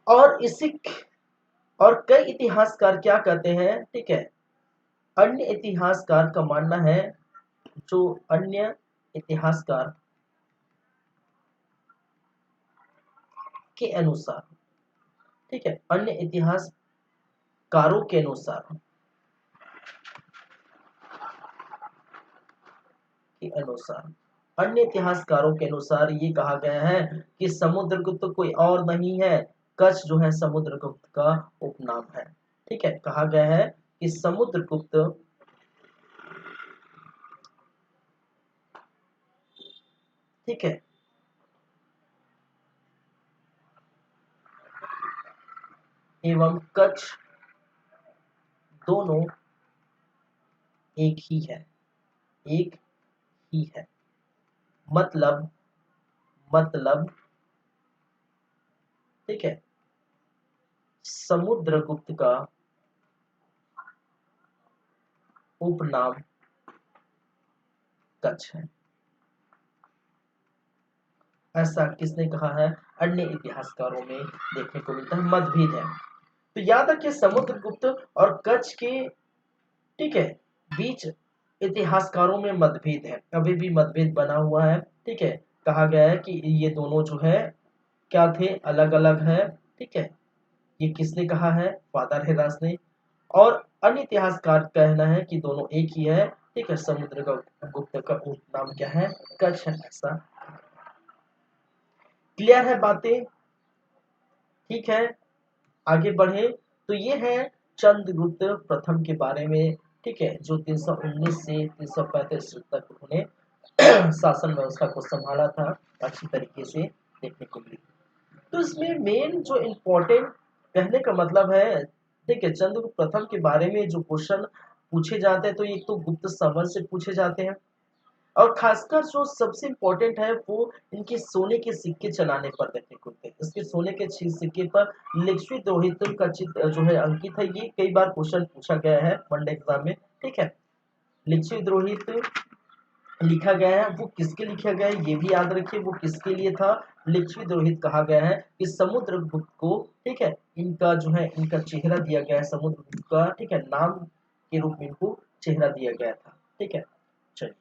[SPEAKER 1] और इसी, और कई इतिहासकार क्या कहते हैं, ठीक है, अन्य इतिहासकार का मानना है, जो अन्य इतिहासकार के अनुसार, ठीक है, अन्य इतिहासकारों के अनुसार, अन्य इतिहासकारों के अनुसार ये कहा गया है कि समुद्रगुप्त कोई और नहीं है, कच्छ जो है समुद्रगुप्त का उपनाम है। ठीक है, कहा गया है कि समुद्रगुप्त, ठीक है, एवं कच्छ दोनों एक ही है, एक ही है। मतलब ठीक है, समुद्रगुप्त का उपनाम कच्छ है। ऐसा किसने कहा है? अन्य इतिहासकारों में देखने को मिलता है, मतभेद है। तो याद रखिए समुद्रगुप्त और कच्छ के ठीक है बीच इतिहासकारों में मतभेद है, अभी भी मतभेद बना हुआ है। ठीक है, कहा गया है कि ये दोनों जो है क्या थे, अलग अलग है। ठीक है, ये किसने कहा है? फादर हेरास ने। और अन्य इतिहासकार का कहना है कि दोनों एक ही है। ठीक है, समुद्र का गुप्त का उपनाम क्या है? कच्छ है। ऐसा क्लियर है बातें? ठीक है, आगे बढ़े। तो ये है चंद्रगुप्त प्रथम के बारे में। ठीक है, जो 319 से 335 तक उन्होंने शासन व्यवस्था को संभाला था, अच्छी तरीके से देखने को मिली। तो इसमें मेन जो इम्पोर्टेंट कहने का मतलब है, ठीक है, चंद्रगुप्त प्रथम के बारे में जो क्वेश्चन पूछे जाते हैं तो एक तो गुप्त समर से पूछे जाते हैं, और खासकर जो सबसे इम्पोर्टेंट है वो इनके सोने के सिक्के चलाने पर देखने को मिलते हैं। इसके सोने के सिक्के पर लिच्छवी द्रोहित का चित्र जो है अंकित है। ये कई बार क्वेश्चन पूछा गया है वनडे एग्जाम में। ठीक है, लिच्छवी द्रोहित लिखा गया है, वो किसके लिखा गया है ये भी याद रखिए, वो किसके लिए था? लिच्छवी द्रोहित कहा गया है कि समुद्रगुप्त को, ठीक है, इनका जो है इनका चेहरा दिया गया है समुद्रगुप्त का, ठीक है, नाम के रूप में इनको चेहरा दिया गया था। ठीक है, चलिए,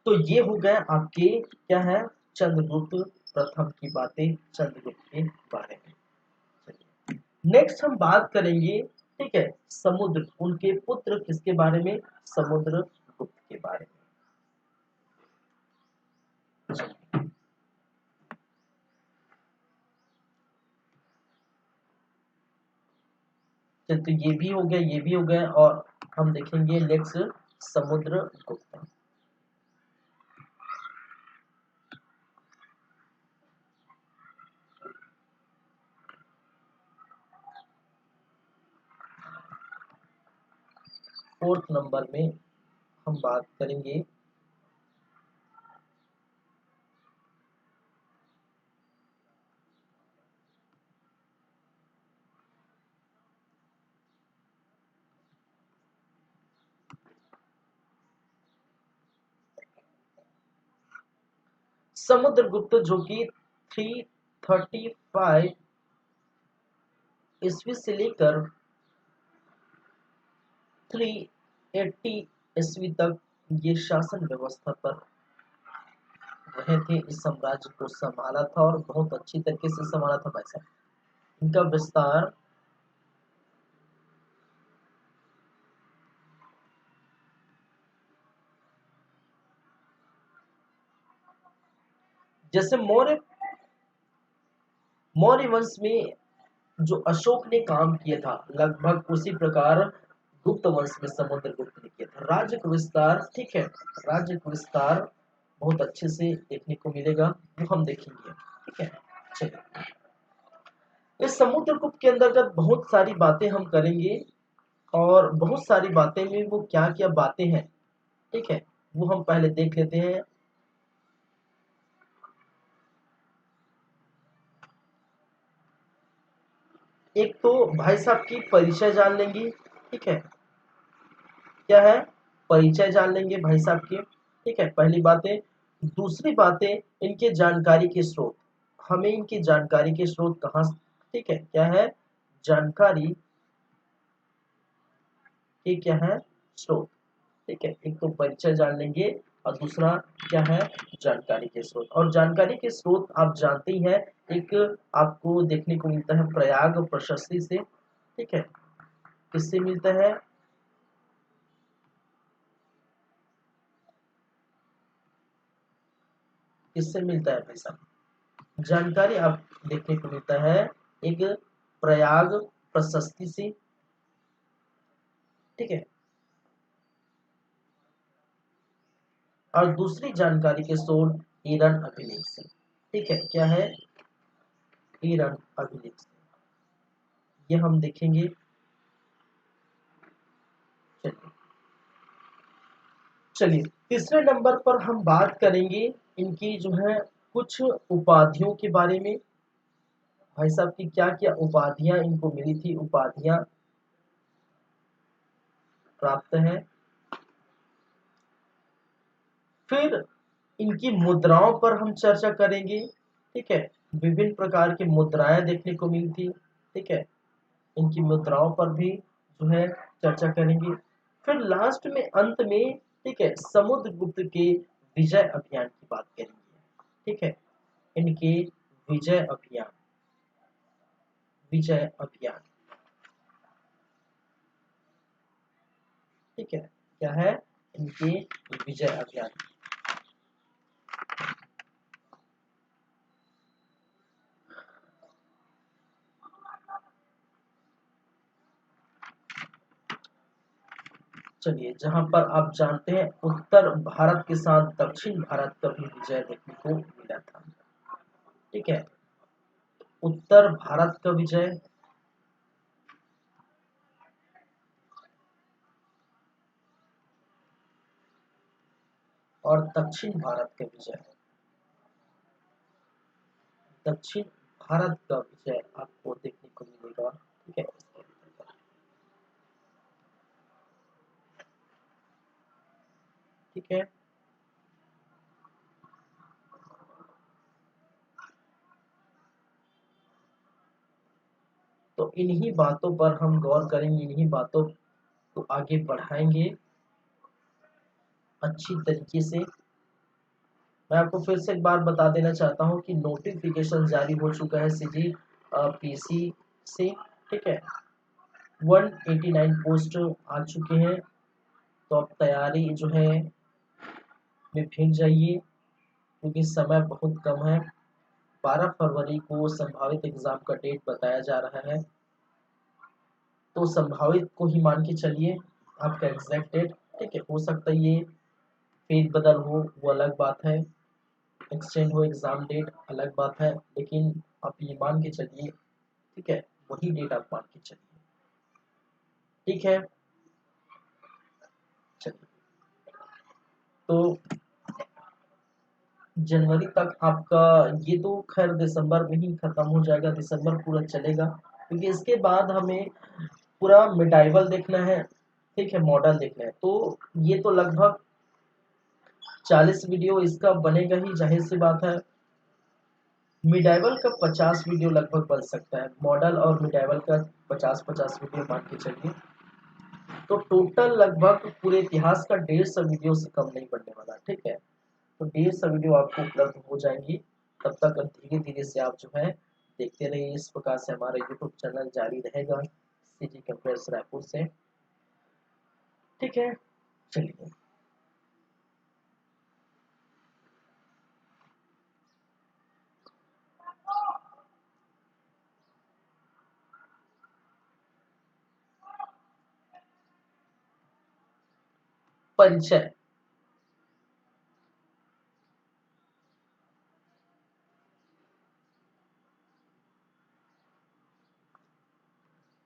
[SPEAKER 1] तो ये हो गए आपके क्या है, चंद्रगुप्त प्रथम की बातें चंद्रगुप्त के बारे में। नेक्स्ट हम बात करेंगे, ठीक है, समुद्र उनके पुत्र किसके बारे में? समुद्रगुप्त के बारे में। तो ये भी हो गया, ये भी हो गया, और हम देखेंगे नेक्स्ट समुद्रगुप्त। फोर्थ नंबर में हम बात करेंगे समुद्रगुप्त, जो कि 335 ईस्वी से लेकर 380 ईस्वी तक ये शासन व्यवस्था पर रहे थे, इस साम्राज्य को संभाला था और बहुत अच्छी तरीके से संभाला था भाई साहब। इनका विस्तार जैसे मौर्य वंश में जो अशोक ने काम किया था, लगभग उसी प्रकार गुप्त वंश में समुद्रगुप्त ने किया था। राज्य का विस्तार, ठीक है, राज्य का विस्तार बहुत अच्छे से देखने को मिलेगा, वो हम देखेंगे। ठीक है, चलिए, इस समुद्रगुप्त के अंतर्गत बहुत सारी बातें हम करेंगे, और बहुत सारी बातें में वो क्या क्या बातें हैं, ठीक है, वो हम पहले देख लेते हैं। एक तो भाई साहब की परिचय जान लेंगे। ठीक है, क्या है, परिचय जान लेंगे भाई साहब की। ठीक है, पहली बातें। दूसरी बातें, इनके जानकारी के स्रोत, हमें इनकी जानकारी के स्रोत कहाँ, ठीक है, क्या है, जानकारी के क्या है, स्रोत। ठीक है, एक तो परिचय जान लेंगे, और दूसरा क्या है, जानकारी के स्रोत। और जानकारी के स्रोत आप जानते ही हैं, एक आपको देखने को मिलता है प्रयाग प्रशस्ति से। ठीक है, किससे मिलता है? किससे मिलता है भाई साहब? जानकारी आप देखने को मिलता है एक प्रयाग प्रशस्ति से। ठीक है, और दूसरी जानकारी के स्रोत हिरन अभिलेख से। ठीक है, क्या है, एरन अभिलेख से, ये हम देखेंगे। चलिए चलिए तीसरे नंबर पर हम बात करेंगे इनकी जो है कुछ उपाधियों के बारे में। भाई साहब की क्या क्या उपाधियां इनको मिली थी, उपाधियां प्राप्त हैं। फिर इनकी मुद्राओं पर हम चर्चा करेंगे। ठीक है, विभिन्न प्रकार की मुद्राएं देखने को मिलती। ठीक है, इनकी मुद्राओं पर भी जो है चर्चा करेंगे। फिर लास्ट में अंत में ठीक है समुद्रगुप्त के विजय अभियान की बात करेंगे। ठीक है, इनके विजय अभियान, विजय अभियान। ठीक है, क्या है इनके विजय अभियान। चलिए, जहां पर आप जानते हैं उत्तर भारत के साथ दक्षिण भारत का भी विजय देखने को मिला था। ठीक है, उत्तर भारत का विजय और दक्षिण भारत का विजय, दक्षिण भारत का विजय आपको देखने को मिलेगा। ठीक है, ठीक है। तो इन्हीं बातों पर हम गौर करेंगे, इन्हीं बातों को आगे बढ़ाएंगे अच्छी तरीके से। मैं आपको फिर से एक बार बता देना चाहता हूं कि नोटिफिकेशन जारी हो चुका है सीजी पीसी से। ठीक है, 189 पोस्ट आ चुके हैं। तो अब तैयारी जो है में फिर जाइए, क्योंकि समय बहुत कम है। 12 फरवरी को संभावित एग्जाम का डेट बताया जा रहा है, तो संभावित को ही मान के चलिए आपका एग्जैक्ट डेट। ठीक है, हो सकता है ये फेर बदल हो, वो अलग बात है, एक्सटेंड हो एग्जाम डेट अलग बात है, लेकिन आप ये मान के चलिए। ठीक है, वही डेट आप मान के चलिए। ठीक है, चलिए तो जनवरी तक आपका ये तो खैर दिसंबर में ही खत्म हो जाएगा, दिसंबर पूरा चलेगा, क्योंकि इसके बाद हमें पूरा मिडाइवल देखना है। ठीक है, मॉडल देखना है, तो ये तो लगभग 40 वीडियो इसका बनेगा ही, जाहिर सी बात है। मिडाइवल का 50 वीडियो लगभग बन सकता है, मॉडल और मिडाइवल का 50-50 वीडियो मान के चलिए। तो टोटल लगभग पूरे इतिहास का 150 वीडियो से कम नहीं बनने वाला। ठीक है, तो 150 वीडियो आपको उपलब्ध हो जाएंगी। तब तक धीरे धीरे से आप जो है देखते रहिए। इस प्रकार से हमारा यूट्यूब चैनल जारी रहेगा सीजी कंपेयर्स रायपुर से। ठीक है, चलिए परिचय।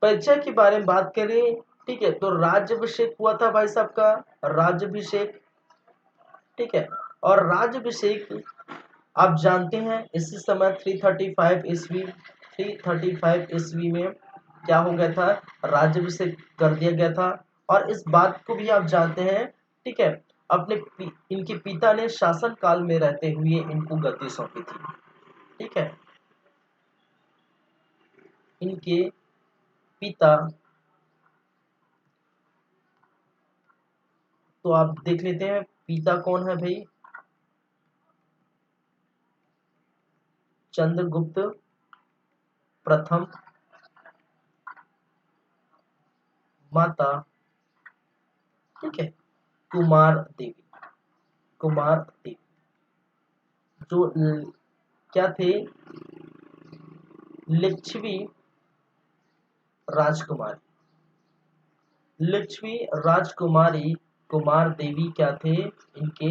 [SPEAKER 1] परिचय के बारे में बात करें, ठीक है, तो राज्यभिषेक हुआ था भाई साहब का, राज्यभिषेक। ठीक है, और राज्यभिषेक आप जानते हैं इसी समय 335 ईस्वी, 335 ईस्वी में क्या हो गया था, राज्यभिषेक कर दिया गया था। और इस बात को भी आप जानते हैं। ठीक है, इनके पिता ने शासन काल में रहते हुए इनको गद्दी सौंपी थी। ठीक है, इनके पिता, तो आप देख लेते हैं पिता कौन है भाई, चंद्रगुप्त प्रथम, माता ठीक है कुमार देवी, कुमार देवी जो क्या थे, लिच्छवी राजकुमारी, लिच्छवी राजकुमारी कुमार देवी क्या थे, इनके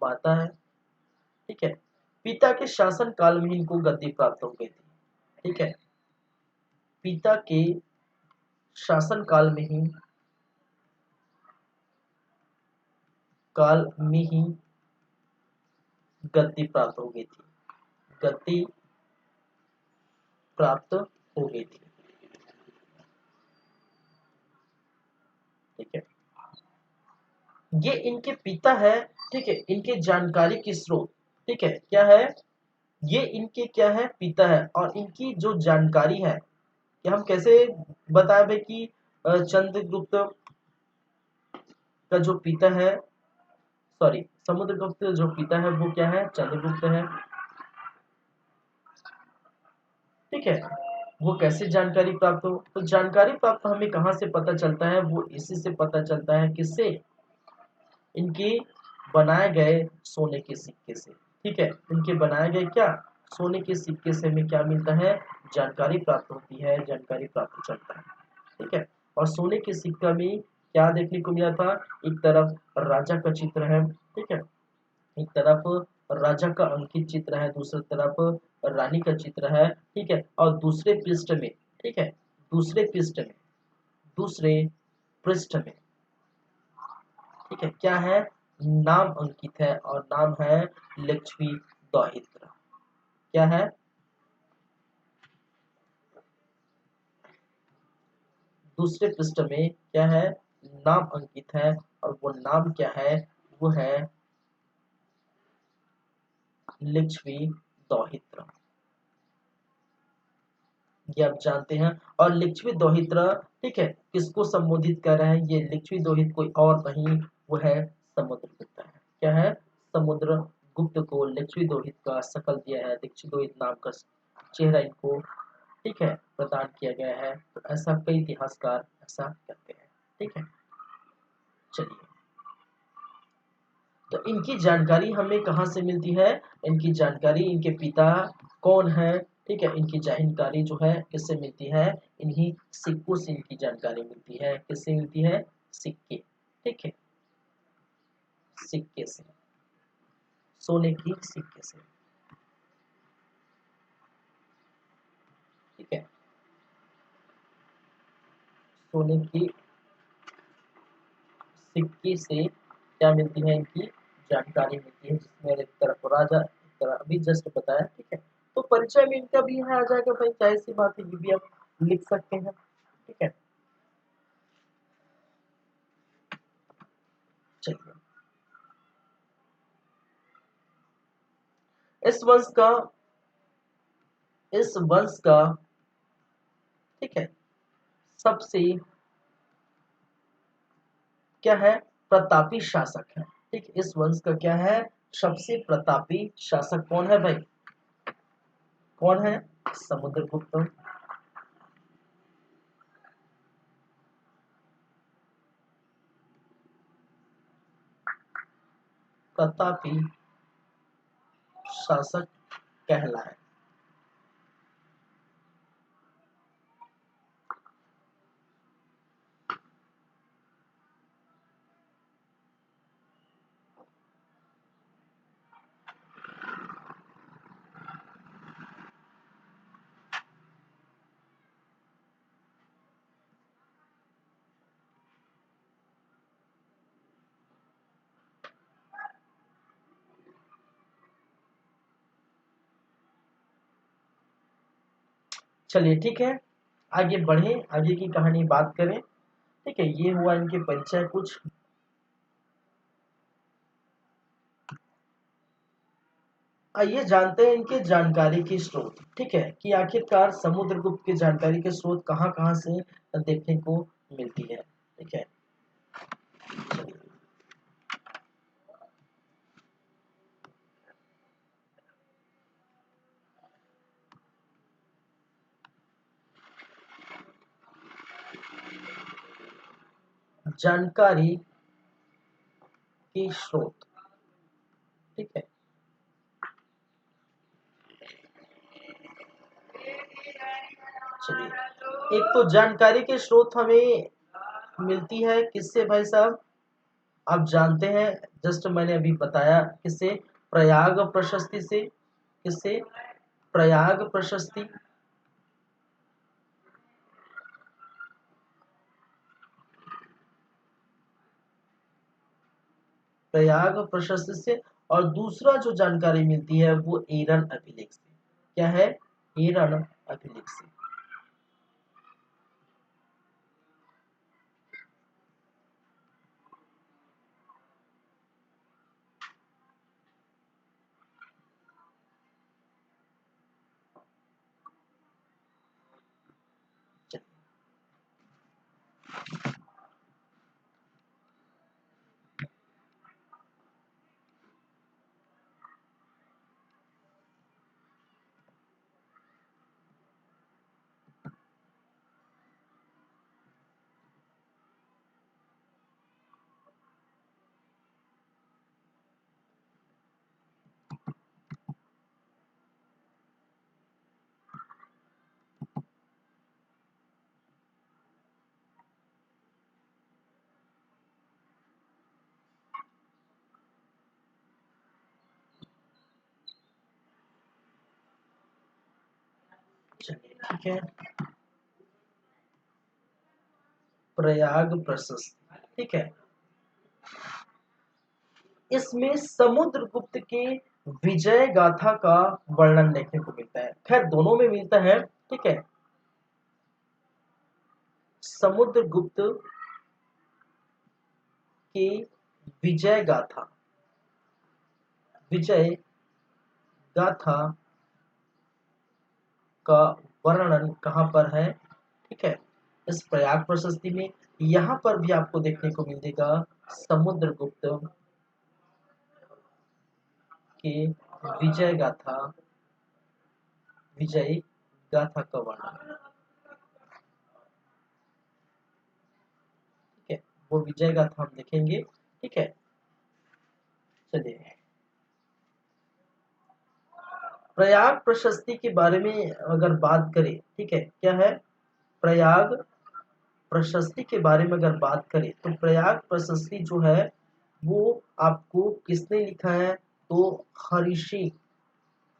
[SPEAKER 1] माता है। ठीक है, पिता के शासन काल में इनको गद्दी प्राप्त हो गई थी। ठीक है, पिता के शासन काल में ही गद्दी प्राप्त हो गई थी, गद्दी प्राप्त हो गई थी। ठीक है, ये इनके पिता है। ठीक है, इनके जानकारी की स्रोत, ठीक है, क्या है, ये इनके क्या है, पिता है। और इनकी जो जानकारी है कि हम कैसे बताए भाई कि चंद्रगुप्त का जो पिता है, सॉरी, समुद्रगुप्त जो पिता है वो क्या है, चंद्रगुप्त है। ठीक है, वो कैसे जानकारी प्राप्त हो, तो जानकारी प्राप्त हमें कहाँ से पता चलता है, वो इसी से पता चलता है, किससे, इनके बनाए गए सोने के सिक्के से। ठीक है, इनके बनाए गए क्या, सोने के सिक्के से हमें क्या मिलता है, जानकारी प्राप्त होती है, जानकारी प्राप्त चलता है। ठीक है, और सोने के सिक्का में क्या देखने को मिला था, एक तरफ राजा का चित्र है, ठीक है, एक तरफ राजा का अंकित चित्र है, दूसरी तरफ रानी का चित्र है। ठीक है, और दूसरे पृष्ठ में, ठीक है, दूसरे पृष्ठ में, दूसरे पृष्ठ में, ठीक है, क्या है, नाम अंकित है, और नाम है लक्ष्मी दौहित्र। क्या है, दूसरे पृष्ठ में क्या है, नाम अंकित है, और वो नाम क्या है, वो है लक्ष्मी दौहित्र। ये आप जानते हैं। और लिच्छवी दोहित्र, ठीक है, किसको संबोधित कर रहा है, ये लिच्छवी दोहित कोई और नहीं, वो है समुद्रगुप्त है। क्या है, समुद्रगुप्त को लिच्छवी दोहित का शकल दिया है, लिच्छवी दोहित नाम का चेहरा इनको, ठीक है, प्रदान किया गया है। तो ऐसा कई इतिहासकार ऐसा कहते हैं। ठीक है, चलिए, तो इनकी जानकारी हमें कहाँ से मिलती है, इनकी जानकारी इनके पिता कौन है, ठीक है, इनकी जानकारी जो है किससे मिलती है, इन्हीं सिक्कों से इनकी जानकारी मिलती है। किससे मिलती है, सिक्के, ठीक है, सिक्के से, सोने की सिक्के से। ठीक है, सोने की सिक्के से क्या मिलती है, इनकी जानकारी मिलती है, जिसमें एक तरफ राजा, एक तरफ अभी जस्ट बताया। ठीक है, तो परिचय में इनका भी यहाँ आ जाएगा भाई, जाहिर सी बात है, ये भी आप लिख सकते हैं। ठीक है, चलिए, इस वंश का, इस वंश का, ठीक है, सबसे क्या है, प्रतापी शासक है। ठीक, इस वंश का क्या है, सबसे प्रतापी शासक कौन है भाई, कौन है, समुद्रगुप्त। प्रतापी शासक कहलाए। चलिए, ठीक है, आगे बढ़े, आगे की कहानी बात करें। ठीक है, ये हुआ इनके परिचय कुछ। आइए जानते हैं इनके जानकारी की स्रोत। ठीक है, कि आखिरकार समुद्रगुप्त की जानकारी के स्रोत कहाँ कहाँ से देखने को मिलती है। ठीक है, जानकारी की स्रोत। ठीक है, चलिए, एक तो जानकारी के स्रोत हमें मिलती है किससे भाई साहब, आप जानते हैं, जस्ट मैंने अभी बताया, किससे, प्रयाग प्रशस्ति से। किससे, प्रयाग प्रशस्ति। प्रयाग प्रशस्ति से, और दूसरा जो जानकारी मिलती है वो एरन अभिलेख से। क्या है? एरन अभिलेख से। चलिए ठीक है। प्रयाग प्रशस्ति, ठीक है। इसमें समुद्रगुप्त के विजय गाथा का वर्णन देखने को मिलता है। खैर दोनों में मिलता है, ठीक है। समुद्रगुप्त की विजय गाथा, विजय गाथा का वर्णन कहाँ पर है? ठीक है, इस प्रयाग प्रशस्ति में। यहाँ पर भी आपको देखने को मिलेगा समुद्रगुप्त के विजय गाथा, विजय गाथा का वर्णन, ठीक है। वो विजय गाथा हम देखेंगे, ठीक है। चलिए, प्रयाग प्रशस्ति के बारे में अगर बात करें, ठीक है, क्या है? प्रयाग प्रशस्ति के बारे में अगर बात करें तो प्रयाग प्रशस्ति जो है वो आपको किसने लिखा है? तो हरिषी,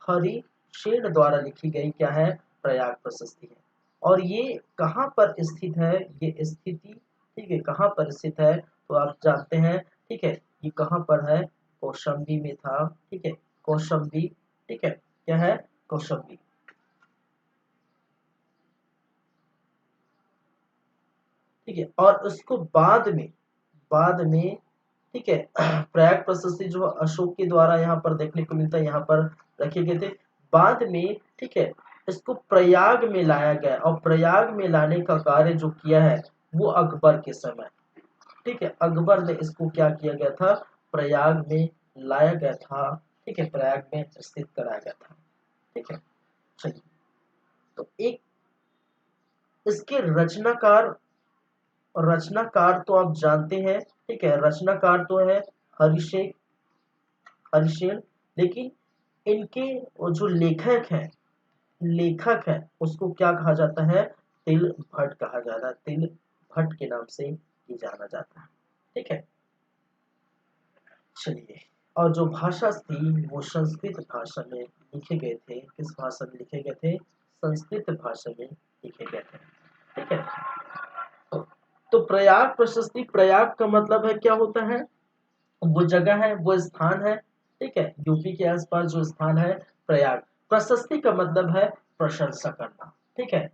[SPEAKER 1] हरिशेन द्वारा लिखी गई क्या है? प्रयाग प्रशस्ति है। और ये कहाँ पर स्थित है? ये स्थिति, ठीक है, कहाँ पर स्थित है तो आप जानते हैं, ठीक है। ये कहाँ पर है? कौशाम्बी में था, ठीक है, कौशाम्बी, ठीक है। क्या है? कौशाम्बी, ठीक है। और उसको बाद में, ठीक है, प्रयाग प्रशस्ति जो अशोक के द्वारा यहाँ पर देखने को मिलता है, यहाँ पर रखे गए थे। बाद में, ठीक है, इसको प्रयाग में लाया गया, और प्रयाग में लाने का कार्य जो किया है वो अकबर के समय, ठीक है, अकबर ने इसको क्या किया गया था? प्रयाग में लाया गया था, ठीक है, प्रयाग में स्थित कराया गया था, ठीक है। चलिए, तो एक इसके रचनाकार, रचनाकार तो आप जानते हैं, ठीक है, रचनाकार तो है हरिशेख, हरिशेन। लेकिन इनके वो जो लेखक हैं, लेखक है उसको क्या कहा जाता है? तिल भट्ट कहा जाता है, तिल भट्ट के नाम से ये जाना जाता है, ठीक है। चलिए, और जो भाषा थी वो संस्कृत भाषा में लिखे गए थे। किस भाषा में लिखे गए थे? संस्कृत भाषा में लिखे गए थे, ठीक है। तो, तो प्रयाग प्रशस्ति, प्रयाग का मतलब है क्या होता है? वो जगह है, वो स्थान है, ठीक है, यूपी के आसपास जो स्थान है, प्रयाग। प्रशस्ति का मतलब है प्रशंसा करना, ठीक है।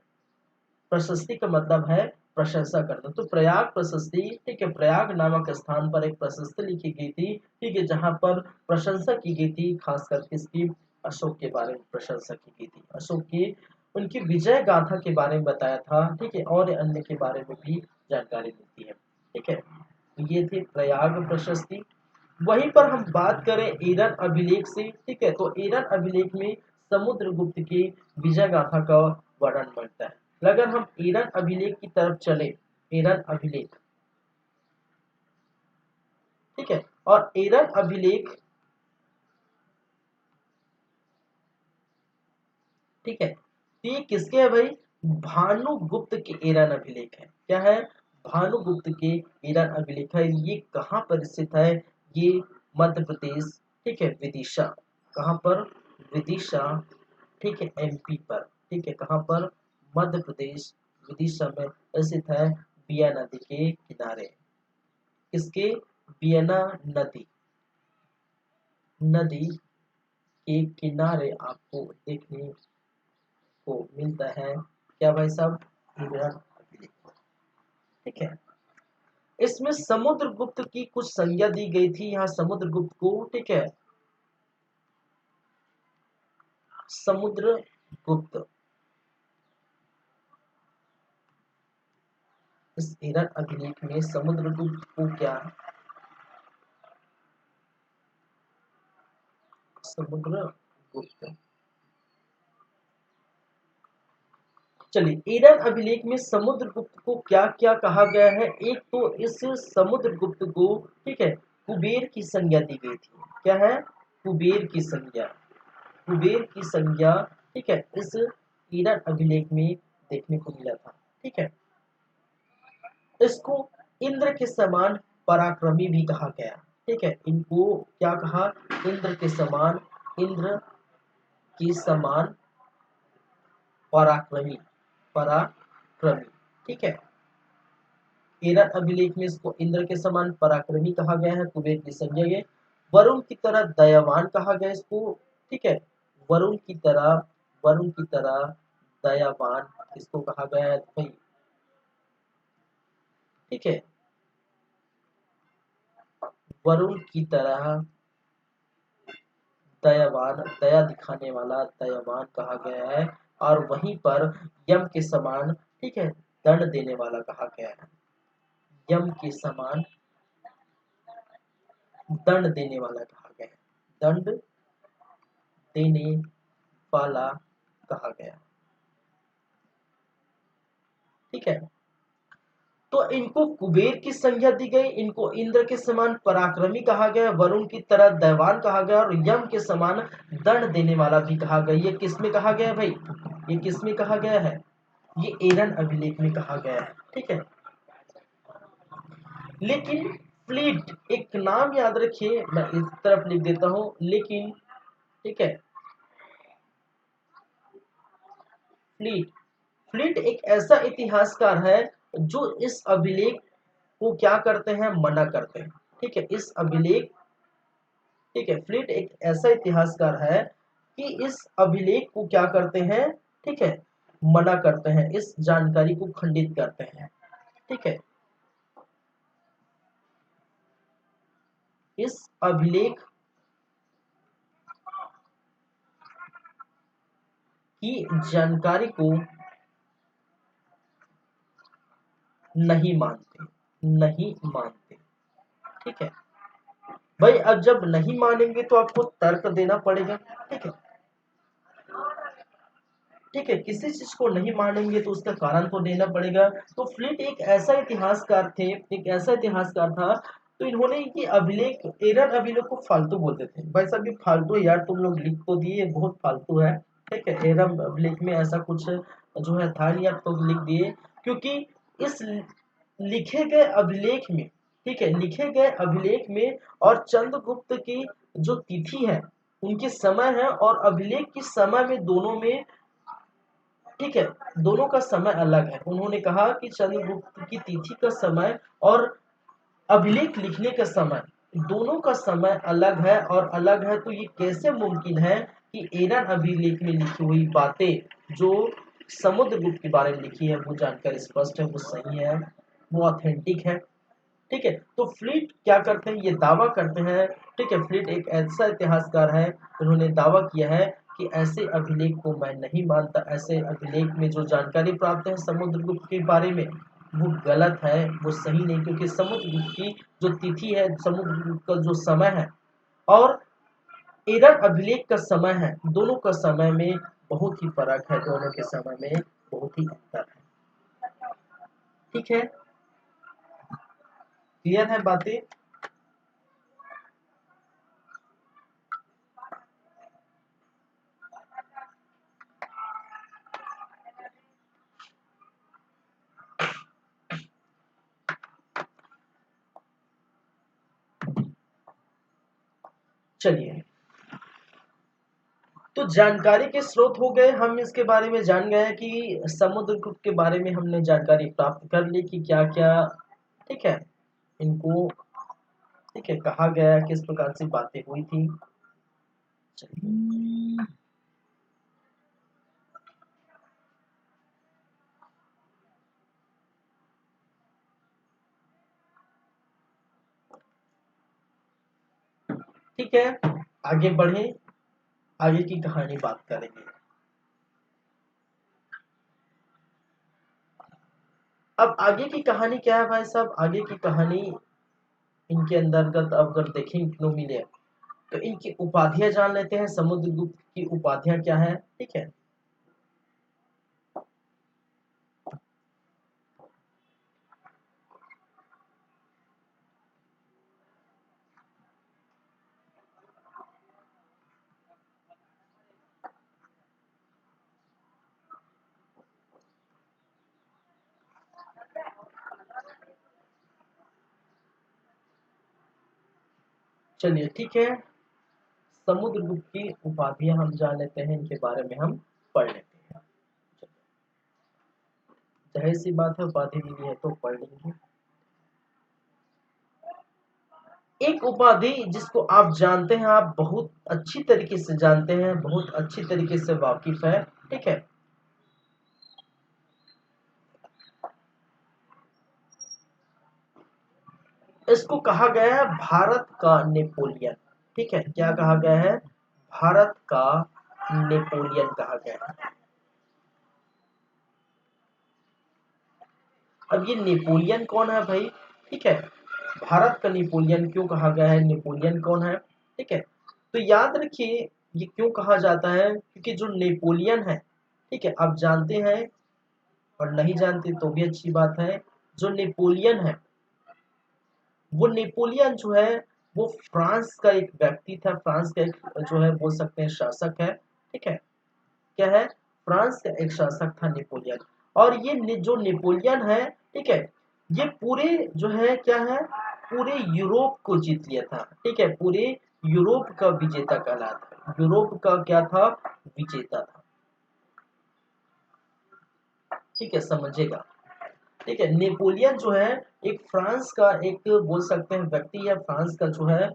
[SPEAKER 1] प्रशस्ति का मतलब है प्रशंसा करना। तो प्रयाग प्रशस्ति, ठीक है, प्रयाग नामक स्थान पर एक प्रशस्ति लिखी गई थी, ठीक है, जहां पर प्रशंसा की गई थी, खासकर किसकी? अशोक के बारे में प्रशंसा की गई थी, अशोक की उनकी विजय गाथा के बारे में बताया था, ठीक है, और अन्य के बारे में भी जानकारी मिलती है, ठीक है। ये थी प्रयाग प्रशस्ति। वहीं पर हम बात करें एरन अभिलेख से, ठीक है, तो एरन अभिलेख में समुद्रगुप्त की विजय गाथा का वर्णन मिलता है। अगर हम एरन अभिलेख की तरफ चले, एरन अभिलेख, ठीक है, और एरन अभिलेख, ठीक है, तो ये किसके है भाई? भानुगुप्त के एरन अभिलेख है। क्या है? भानुगुप्त के एरन अभिलेख है। ये कहाँ पर स्थित है? ये मध्य प्रदेश, ठीक है, विदिशा। कहाँ पर? विदिशा, ठीक है, एमपी पर, ठीक है, कहाँ पर? मध्य प्रदेश, विदिशा में स्थित है, बिया नदी के किनारे। किसके? बियना नदी, नदी के किनारे आपको देखने को मिलता है क्या भाई साहब, हिरण अभिलेख। ठीक है, इसमें समुद्रगुप्त की कुछ संज्ञा दी गई थी, यहाँ समुद्रगुप्त को। ठीक है, समुद्रगुप्त, इस हिरण अभिलेख में समुद्रगुप्त को क्या, समुद्रगुप्त, चलिए ईडन अभिलेख में समुद्रगुप्त को क्या क्या कहा गया है। एक तो इस समुद्रगुप्त को, ठीक है, कुबेर की संज्ञा दी गई थी। क्या है, कुबेर की संज्ञा, कुबेर की संज्ञा। ठीक है, इस ईडन अभिलेख में देखने को मिला था। ठीक है, इसको इंद्र के समान पराक्रमी भी कहा गया। ठीक है, इनको क्या कहा, इंद्र के समान, इंद्र की समान पराक्रमी, पराक्रमी। ठीक है, हिरण अभिलेख में इसको इंद्र के समान पराक्रमी कहा गया है, कुबेर की संज्ञा है। वरुण की तरह दयावान कहा गया इसको। ठीक है, वरुण की तरह, वरुण की तरह दयावान इसको कहा गया है भाई। ठीक है, वरुण की तरह दयावान, दया दिखाने वाला दयावान कहा गया है। और वहीं पर यम के समान, ठीक है, दंड देने वाला कहा गया है, यम के समान दंड देने वाला कहा गया है, दंड देने वाला कहा गया। ठीक है, तो इनको कुबेर की संज्ञा दी गई, इनको इंद्र के समान पराक्रमी कहा गया, वरुण की तरह दैवान कहा गया, और यम के समान दंड देने वाला भी कहा गया। ये किसमें कहा गया है भाई, ये किसमें कहा गया है, ये एरन अभिलेख में कहा गया है। ठीक है, लेकिन फ्लीट, एक नाम याद रखिए, मैं इस तरफ लिख देता हूं, लेकिन, ठीक है, फ्लीट, फ्लीट एक ऐसा इतिहासकार है जो इस अभिलेख को क्या करते हैं, मना करते हैं। ठीक है, इस अभिलेख, ठीक है, फ्लीट एक ऐसा इतिहासकार है कि इस अभिलेख को क्या करते हैं, ठीक है, मना करते हैं, इस जानकारी को खंडित करते हैं। ठीक है, इस अभिलेख की जानकारी को नहीं मानते, नहीं मानते। ठीक है भाई, अब जब नहीं मानेंगे तो आपको तर्क देना पड़ेगा। ठीक है, ठीक है, किसी चीज को नहीं मानेंगे तो उसका कारण तो देना पड़ेगा। तो फ्लिंट एक ऐसा इतिहासकार थे, एक ऐसा इतिहासकार था, तो इन्होंने ये अभिलेख, एरर अभिलेख को फालतू बोलते थे। भाई साहब ये फालतू है यार, तुम लोग लिख तो दिए, बहुत फालतू है। ठीक है, एरर अभिलेख में ऐसा कुछ जो है था नहीं, आप लोग लिख दिए। क्योंकि इस लिखे गए अभिलेख में, ठीक है, लिखे गए अभिलेख में और चंद्रगुप्त की जो तिथि है, उनके समय है और अभिलेख की समय में, दोनों में, ठीक है, दोनों का समय अलग है। उन्होंने कहा कि चंद्रगुप्त की तिथि का समय और अभिलेख लिखने का समय, दोनों का समय अलग है, और अलग है तो ये कैसे मुमकिन है कि एरन अभिलेख में लिखी हुई बातें जो समुद्रगुप्त के बारे में लिखी है, वो जानकारी स्पष्ट है, वो सही है, वो ऑथेंटिक है। ठीक है, तो फ्लीट क्या करते हैं, ये दावा करते हैं। ठीक है, फ्लीट एक ऐसा इतिहासकार है, उन्होंने दावा किया है कि ऐसे अभिलेख को मैं नहीं मानता, ऐसे अभिलेख में जो जानकारी प्राप्त है समुद्रगुप्त के बारे में, वो गलत है, वो सही नहीं। क्योंकि समुद्रगुप्त की जो तिथि है, समुद्रगुप्त का जो समय है और एरन अभिलेख का समय है, दोनों का समय में बहुत ही फर्क है, दोनों के समय में बहुत ही अंतर है। ठीक है, क्लियर है बातें। चलिए, तो जानकारी के स्रोत हो गए, हम इसके बारे में जान गए कि समुद्रगुप्त के बारे में हमने जानकारी प्राप्त कर ली कि क्या क्या, ठीक है, इनको, ठीक है, कहा गया, किस प्रकार से बातें हुई थी। चलिए, ठीक है, आगे बढ़े, आगे की कहानी बात करेंगे। अब आगे की कहानी क्या है भाई साहब? आगे की कहानी इनके अंतर्गत अब अगर देखें क्यों मिले, तो इनकी उपाधियां जान लेते हैं। समुद्रगुप्त की उपाधियां क्या है, ठीक है। चलिए ठीक है, समुद्रगुप्त की उपाधियां हम जान लेते हैं, इनके बारे में हम पढ़ लेते हैं। जाहिर सी बात है, उपाधि मिली है तो पढ़ लेंगे। एक उपाधि जिसको आप जानते हैं, आप बहुत अच्छी तरीके से जानते हैं, बहुत अच्छी तरीके से वाकिफ है, ठीक है। इसको कहा गया है भारत का नेपोलियन, ठीक है। क्या कहा गया है? भारत का नेपोलियन कहा गया है। अब ये नेपोलियन कौन है भाई, ठीक है। भारत का नेपोलियन क्यों कहा गया है, नेपोलियन कौन है, ठीक है। तो याद रखिए, ये क्यों कहा जाता है, क्योंकि जो नेपोलियन है, ठीक है, आप जानते हैं और नहीं जानते तो भी अच्छी बात है। जो नेपोलियन है, वो नेपोलियन जो है, वो फ्रांस का एक व्यक्ति था, फ्रांस का एक जो है बोल सकते हैं शासक है, ठीक है। क्या है? फ्रांस का एक शासक था नेपोलियन। और ये जो नेपोलियन है, ठीक है, ये पूरे जो है क्या है, पूरे यूरोप को जीत लिया था, ठीक है। पूरे यूरोप का विजेता कहलाता, यूरोप का क्या था, विजेता था, ठीक है, समझेगा। ठीक है, नेपोलियन जो है एक फ्रांस का एक बोल सकते हैं व्यक्ति, या फ्रांस का जो है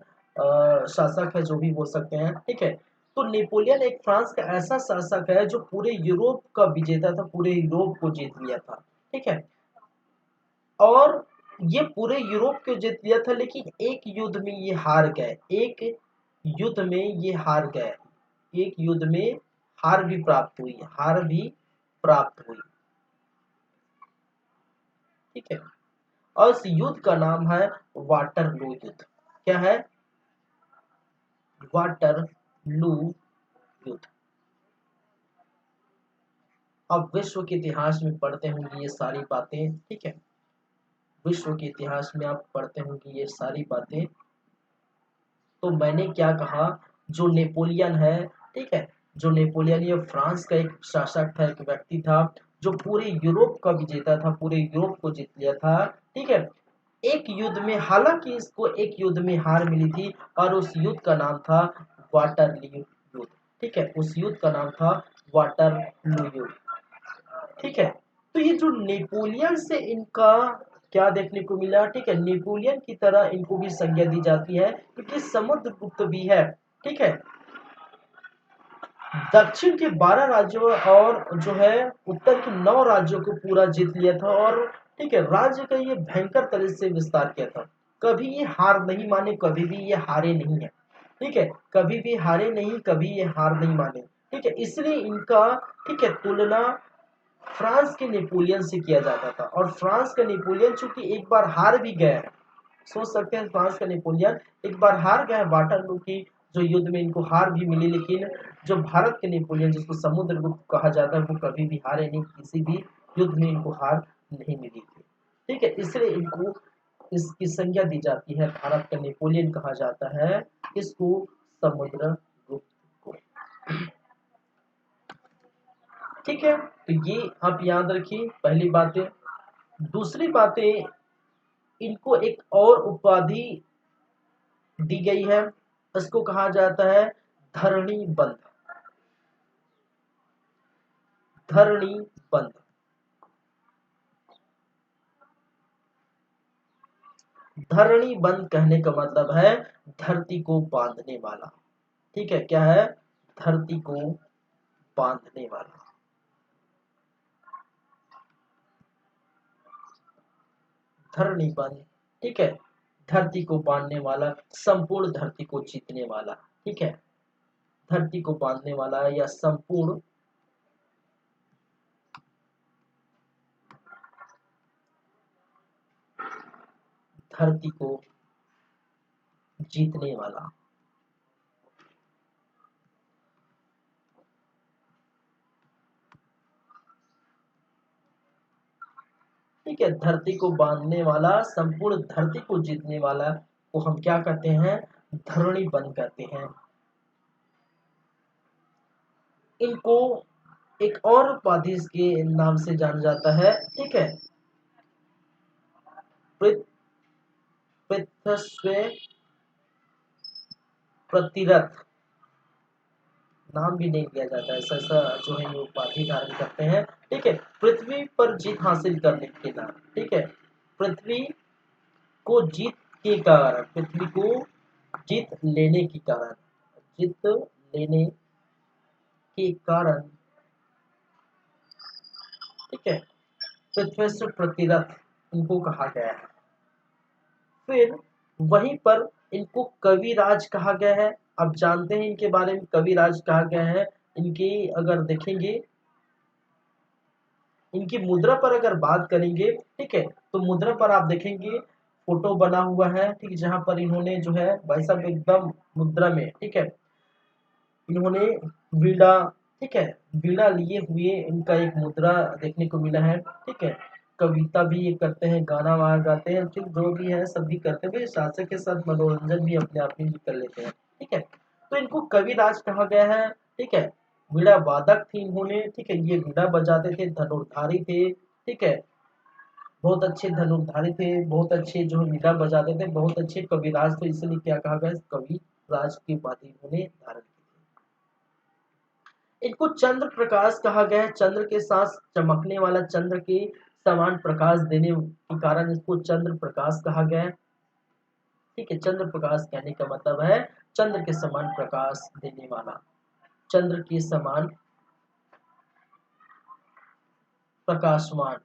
[SPEAKER 1] शासक है, जो भी बोल सकते हैं, ठीक है। तो नेपोलियन एक फ्रांस का ऐसा शासक है जो पूरे यूरोप का विजेता था, पूरे यूरोप को जीत लिया था, ठीक है। और ये पूरे यूरोप को जीत लिया था, लेकिन एक युद्ध में ये हार गए, एक युद्ध में ये हार गए, एक युद्ध में हार भी प्राप्त हुई, हार भी प्राप्त हुई, ठीक है। और इस युद्ध का नाम है वाटरलू युद्ध। क्या है? वाटरलू युद्ध। अब विश्व के इतिहास में पढ़ते होंगे ये सारी बातें, ठीक है। विश्व के इतिहास में आप पढ़ते होंगे ये सारी बातें। तो मैंने क्या कहा, जो नेपोलियन है, ठीक है, जो नेपोलियन, ये फ्रांस का एक शासक था, एक व्यक्ति था, जो पूरे यूरोप का विजेता था, पूरे यूरोप को जीत लिया था, ठीक है। एक युद्ध में, हालांकि इसको एक युद्ध में हार मिली थी, और उस युद्ध का नाम था वाटरलू युद्ध, ठीक है। उस युद्ध का नाम था वाटरलू युद्ध, ठीक है। तो ये जो नेपोलियन से इनका क्या देखने को मिला, ठीक है, नेपोलियन की तरह इनको भी संज्ञा दी जाती है, क्योंकि समुद्रगुप्त भी है, ठीक है। दक्षिण के 12 राज्यों और जो है उत्तर के 9 राज्यों को पूरा जीत लिया था, और ठीक है, राज्य का ये भयंकर तरह से विस्तार किया था। कभी ये हार नहीं माने, कभी भी ये हारे नहीं है, ठीक है। कभी भी हारे नहीं, कभी ये हार नहीं माने, ठीक है। इसलिए इनका, ठीक है, तुलना फ्रांस के नेपोलियन से किया जाता था। और फ्रांस का नेपोलियन चूंकि एक बार हार भी गया है, सोच सकते हैं फ्रांस का नेपोलियन एक बार हार गया है वाटरलू की जो युद्ध में, इनको हार भी मिली, लेकिन जो भारत के नेपोलियन जिसको समुद्रगुप्त कहा जाता है, वो कभी भी हारे नहीं, किसी भी युद्ध में इनको हार नहीं मिली थी, ठीक है। इसलिए इनको इसकी संज्ञा दी जाती है, भारत का नेपोलियन कहा जाता है इसको, समुद्रगुप्त को, ठीक है। तो ये आप याद रखिए पहली बातें। दूसरी बातें, इनको एक और उपाधि दी गई है, इसको कहा जाता है धरणी बंध, धरणी बंध। धरणी बंध कहने का मतलब है धरती को बांधने वाला, ठीक है, क्या है, धरती को बांधने वाला, धरणी बंध, ठीक है, धरती को बांधने वाला, संपूर्ण धरती को जीतने वाला, ठीक है, धरती को बांधने वाला या संपूर्ण धरती को जीतने वाला, ठीक है, धरती को बांधने वाला, संपूर्ण धरती को जीतने वाला को हम क्या कहते हैं, धरणी बंध कहते हैं। इनको एक और उपाधि के नाम से जाना जाता है, ठीक है, पृथ्वी प्रतिरथ, नाम भी नहीं दिया जाता है, ऐसा ऐसा जो है ये उपाधि धारण करते हैं, ठीक है, पृथ्वी पर जीत हासिल करने के नाम, ठीक है, पृथ्वी को जीत के कारण, पृथ्वी को जीत लेने के कारण, जीत लेने के कारण, ठीक है, पृथ्वी से प्रतिरथ इनको कहा गया है। फिर वहीं पर इनको कविराज कहा गया है। अब जानते हैं इनके बारे में, कविराज कहा गया है। इनकी अगर देखेंगे, इनकी मुद्रा पर अगर बात करेंगे, ठीक है, तो मुद्रा पर आप देखेंगे फोटो बना हुआ है, ठीक, जहां पर इन्होंने जो है भाई साहब एकदम मुद्रा में, ठीक है, इन्होंने वीणा, ठीक है, वीणा लिए हुए इनका एक मुद्रा देखने को मिला है, ठीक है, कविता भी ये करते हैं, गाना वाना गाते हैं, ठीक, जो भी है सब भी करते हैं, शास्त्र के साथ मनोरंजन भी अपने आप में भी कर लेते हैं, ठीक है, तो इनको कविराज कहा गया है, ठीक है, वीणा वादक थे इन्होंने, ठीक है, ये वीणा बजाते थे, धनुर्धारी थे, ठीक है, बहुत अच्छे धनुर्धारी थे, बहुत अच्छे जो वीणा बजाते थे, बहुत अच्छे कविराज, तो इसलिए क्या कहा गया, कवि राज की उपाधि इन्होंने धारण की। इनको चंद्र प्रकाश कहा गया है, चंद्र के साथ चमकने वाला, चंद्र के समान प्रकाश देने के कारण इसको चंद्र प्रकाश कहा गया है, ठीक है, चंद्र प्रकाश कहने का मतलब है चंद्र के समान प्रकाश देने वाला, चंद्र के समान प्रकाशवान,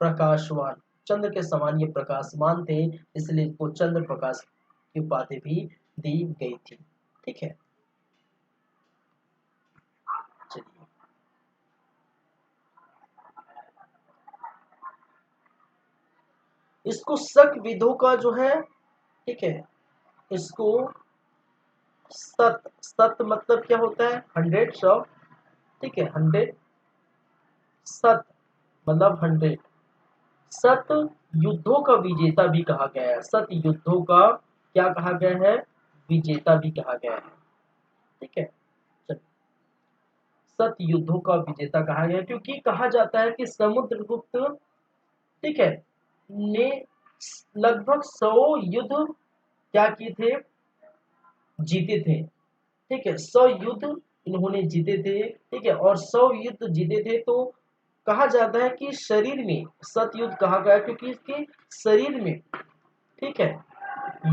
[SPEAKER 1] प्रकाशवान, चंद्र के समान ये प्रकाशमान थे, इसलिए इनको चंद्र प्रकाश की उपाधि भी दी गई थी, ठीक है, चलिए इसको शक विधों का जो है, ठीक है, इसको सत, सत मतलब क्या होता है, 100, 100, ठीक है, 100, सत मतलब 100, सत युद्धों का विजेता भी कहा गया है, सत युद्धों का क्या कहा गया है, विजेता भी कहा गया है, ठीक है, सत युद्धों का विजेता कहा गया है, क्योंकि कहा जाता है कि समुद्रगुप्त, ठीक है, ने लगभग 100 युद्ध क्या किए थे, जीते थे, ठीक है, 100 युद्ध इन्होंने जीते थे, ठीक है, और 100 युद्ध जीते थे, तो कहा जाता है कि शरीर में, सतयुद्ध कहा गया क्योंकि इसके शरीर में, ठीक है,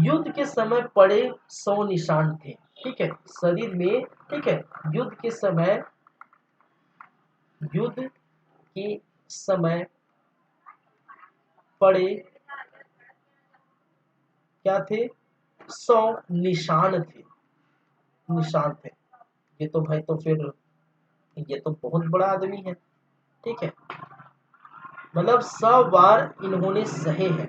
[SPEAKER 1] युद्ध के समय पड़े 100 निशान थे, ठीक है, शरीर में, ठीक है, युद्ध के समय, युद्ध के समय पड़े क्या थे, 100 निशान थे, निशान थे, ये तो भाई, तो फिर ये तो बहुत बड़ा आदमी है, ठीक है, मतलब 100 बार इन्होंने सहे हैं,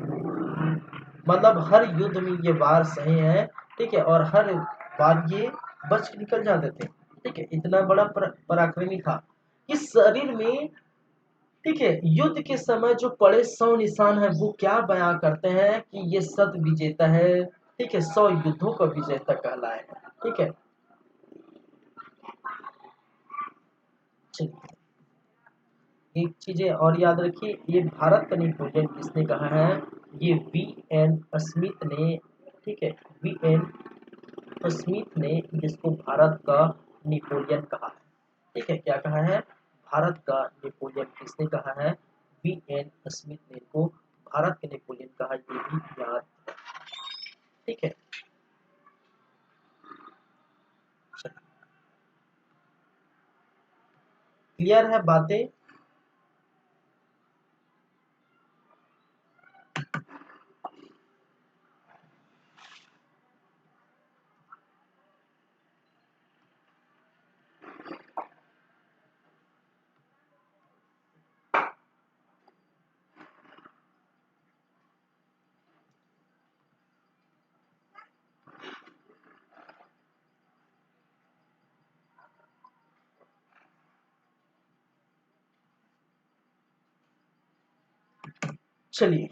[SPEAKER 1] मतलब हर युद्ध में ये वार सहे हैं, ठीक है, और हर बार ये बच के निकल जाते थे, ठीक है, इतना बड़ा पराक्रमी था, इस शरीर में, ठीक है, युद्ध के समय जो पड़े 100 निशान है, वो क्या बयां करते हैं कि ये सत विजेता है, ठीक है, 100 युद्धों का विजेता कहलाए, ठीक है, चलिए एक चीजें और याद रखिए, ये भारत का नेपोलियन किसने कहा है, ये वी.एन. स्मिथ ने, ठीक है, वी.एन. स्मिथ ने जिसको भारत का नेपोलियन कहा है, ठीक है, क्या कहा है, भारत का नेपोलियन किसने कहा है, वी.एन. स्मिथ ने इनको भारत के नेपोलियन कहा, ये भी याद, ठीक है, क्लियर है बातें? चलिए,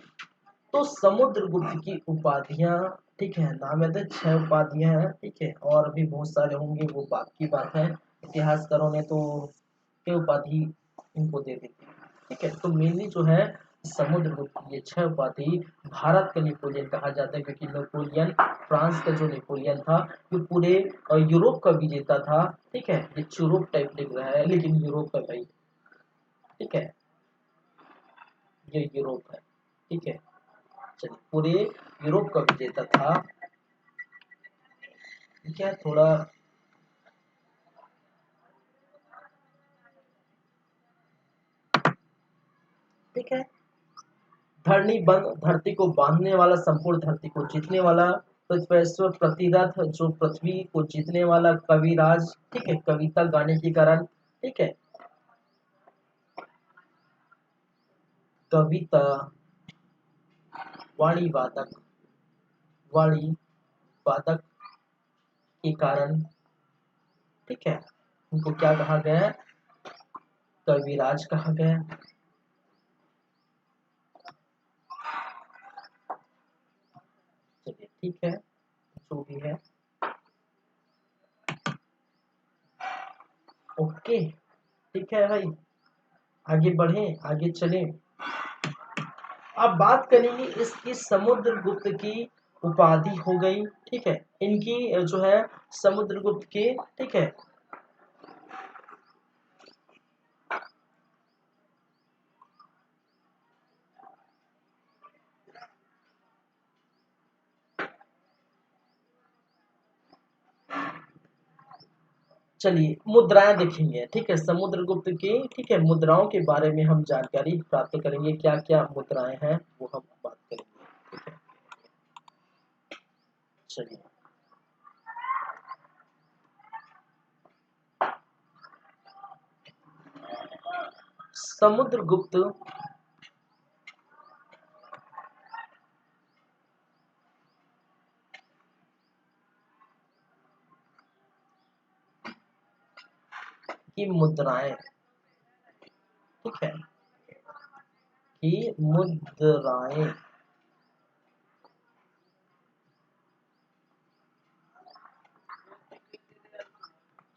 [SPEAKER 1] तो समुद्रगुप्त की उपाधियां, ठीक है, नाम याद है 6 उपाधियां हैं, ठीक है, और भी बहुत सारे होंगे वो बात की बात है। इतिहासकारों ने तो ये उपाधि इनको दे दी थी, ठीक है। तो मेनली जो है समुद्रगुप्त की ये 6 उपाधि, भारत का नेपोलियन कहा जाता है, क्योंकि नेपोलियन, फ्रांस का जो नेपोलियन था, ये पूरे यूरोप का विजेता था, ठीक है। ये यूरोप टाइप दिख रहा है लेकिन यूरोप का भाई, ठीक है, ये यूरोप है, ठीक है। चलिए, पूरे यूरोप का विजेता था, ठीक है। थोड़ा, ठीक है, धरती को बांधने वाला, संपूर्ण धरती को जीतने वाला, पृथ्वी प्रतिरथ, जो पृथ्वी को जीतने वाला कविराज, ठीक है, कविता गाने के कारण, ठीक है, कविता, वाणी वादक, वाणी वादक के कारण, ठीक है, उनको क्या कहा गया है? कविराज कहा गया है। चलिए, ठीक है, जो भी है, ओके, ठीक है भाई, आगे बढ़े, आगे चले। अब बात करेंगे इसकी, समुद्रगुप्त की उपाधि हो गई, ठीक है, इनकी जो है समुद्रगुप्त की, ठीक है। चलिए, मुद्राएं देखेंगे, ठीक है, समुद्रगुप्त की, ठीक है, मुद्राओं के बारे में हम जानकारी प्राप्त करेंगे, क्या क्या मुद्राएं हैं वो हम बात करेंगे, ठीक है। चलिए, समुद्रगुप्त की मुद्राएं, ठीक है, की मुद्राएं,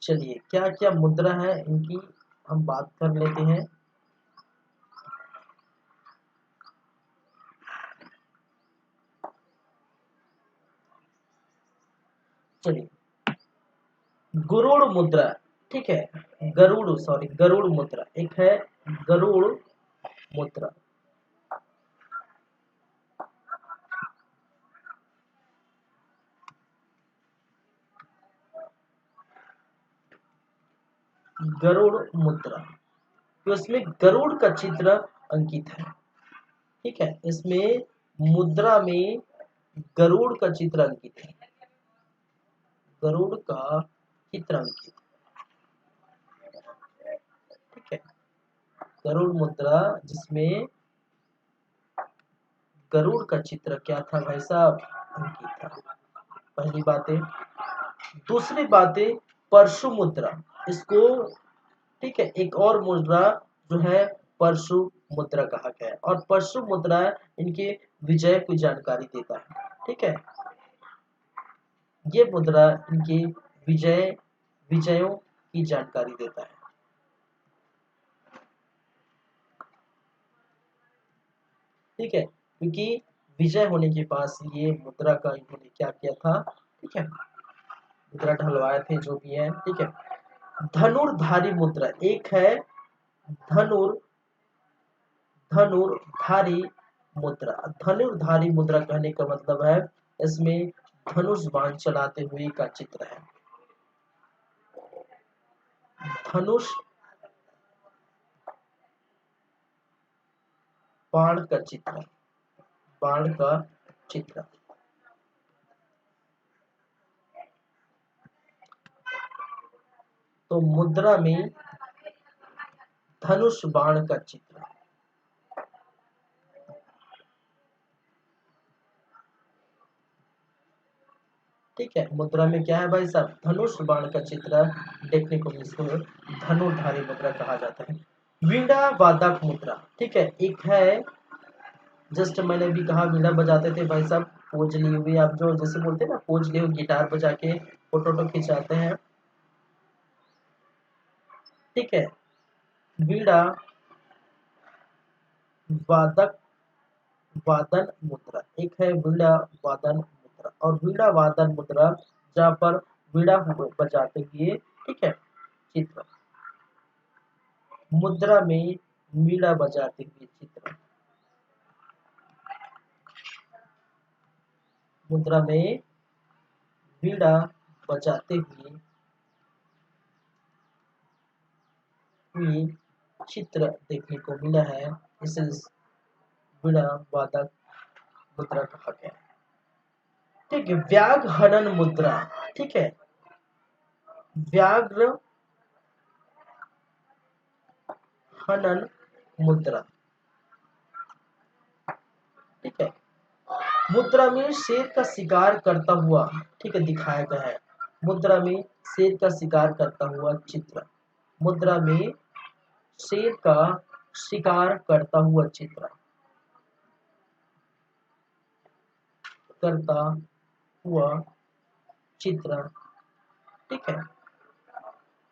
[SPEAKER 1] चलिए, क्या क्या मुद्रा है इनकी हम बात कर लेते हैं। चलिए, गरुड़ मुद्रा, ठीक है, गरुड़, सॉरी, गरुड़ मुद्रा, एक है गरुड़ मुद्रा, गरुड़ मुद्रा, तो इसमें गरुड़ का चित्र अंकित है, ठीक है, इसमें मुद्रा में गरुड़ का चित्र अंकित है, गरुड़ का चित्र अंकित, ठीक है, गरुड़ मुद्रा जिसमें गरुड़ का चित्र क्या था भाई साहब, अंकित था। पहली बात है। दूसरी बात है, परशु मुद्रा, इसको, ठीक है, एक और मुद्रा जो है परशु मुद्रा कहा गया है, और परशु मुद्रा इनके विजय की जानकारी देता है, ठीक है। ये मुद्रा इनके विजयों की जानकारी देता है, ठीक है, क्योंकि विजय होने के पास ये मुद्रा का इन्होंने क्या किया था, ठीक है, मुद्रा ढलवाए थे जो भी है, ठीक है। धनुर्धारी मुद्रा एक है, धनुर धनुर्धारी मुद्रा, धनुर्धारी मुद्रा कहने का मतलब है इसमें धनुष बाण चलाते हुए का चित्र है, धनुष बाण का चित्र, बाण का चित्र। तो मुद्रा में धनुष बाण का चित्र। ठीक है, मुद्रा में क्या है भाई साहब, धनुष बाण का चित्र देखने को इसको धनुर्धारी मुद्रा कहा जाता है। वीणा वादक मुद्रा, ठीक है, एक है जस्ट मैंने भी कहा वीणा बजाते थे भाई साहब, पोज ली हुई, आप जो जैसे बोलते हैं ना पोज लिए हुए गिटार बजा के फोटो खिंचाते हैं। ठीक है, वीणा वादक वादन मुद्रा, एक है वीणा वादन मुद्रा, और वीणा वादन मुद्रा जहाँ पर वीणा बजाते हुए, ठीक है, चित्र। मुद्रा में वीणा बजाते हुए चित्र, मुद्रा में वीणा बजाते हुए चित्र देखने को मिला है, इसे वीणा वादक मुद्रा कहा गया है। ठीक है, व्याघ्र हनन मुद्रा, ठीक है, व्याघ्र हनन मुद्रा, ठीक है, मुद्रा में शेर का शिकार करता हुआ, ठीक है, दिखाया गया है। मुद्रा में शेर का शिकार करता हुआ चित्र, मुद्रा में शेर का शिकार करता हुआ चित्र, करता हुआ चित्र। ठीक है,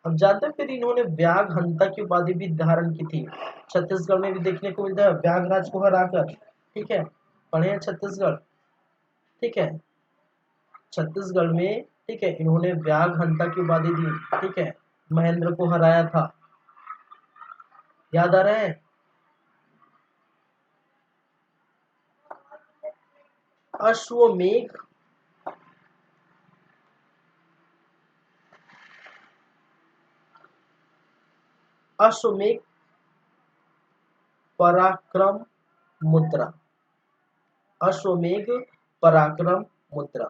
[SPEAKER 1] हम जानते हैं फिर इन्होंने व्याघ्र हंता की उपाधि भी धारण की थी, छत्तीसगढ़ में भी देखने को मिलता है व्याघ्रराज को हराकर। ठीक है, पढ़े हैं छत्तीसगढ़। ठीक है, छत्तीसगढ़ में, ठीक है, इन्होंने व्याघ्र हंता की उपाधि दी। ठीक है, महेंद्र को हराया था, याद आ रहा है। अश्वमेघ, अश्वमेघ पराक्रम मुद्रा, अश्वमेघ पराक्रम मुद्रा।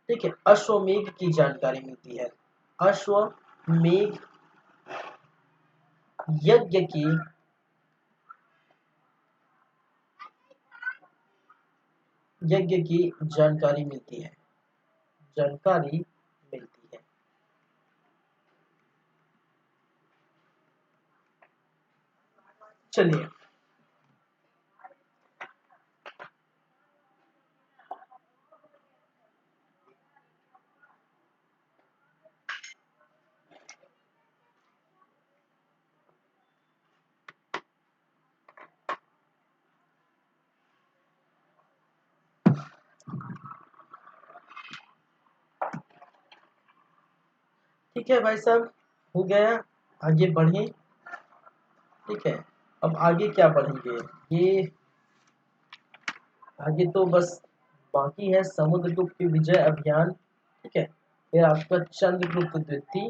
[SPEAKER 1] ठीक है, अश्वमेघ की जानकारी मिलती है, अश्वमेघ यज्ञ की जानकारी मिलती है, जानकारी मिलती है। चलिए, ठीक है भाई साहब, हो गया, आगे बढ़े। ठीक है, अब आगे क्या पढ़ेंगे, ये आगे तो बस बाकी है समुद्रगुप्त के विजय अभियान। ठीक है, फिर आपका चंद्रगुप्त द्वितीय,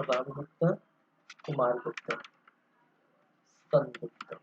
[SPEAKER 1] रामगुप्त, कुमारगुप्त, स्तनगुप्त।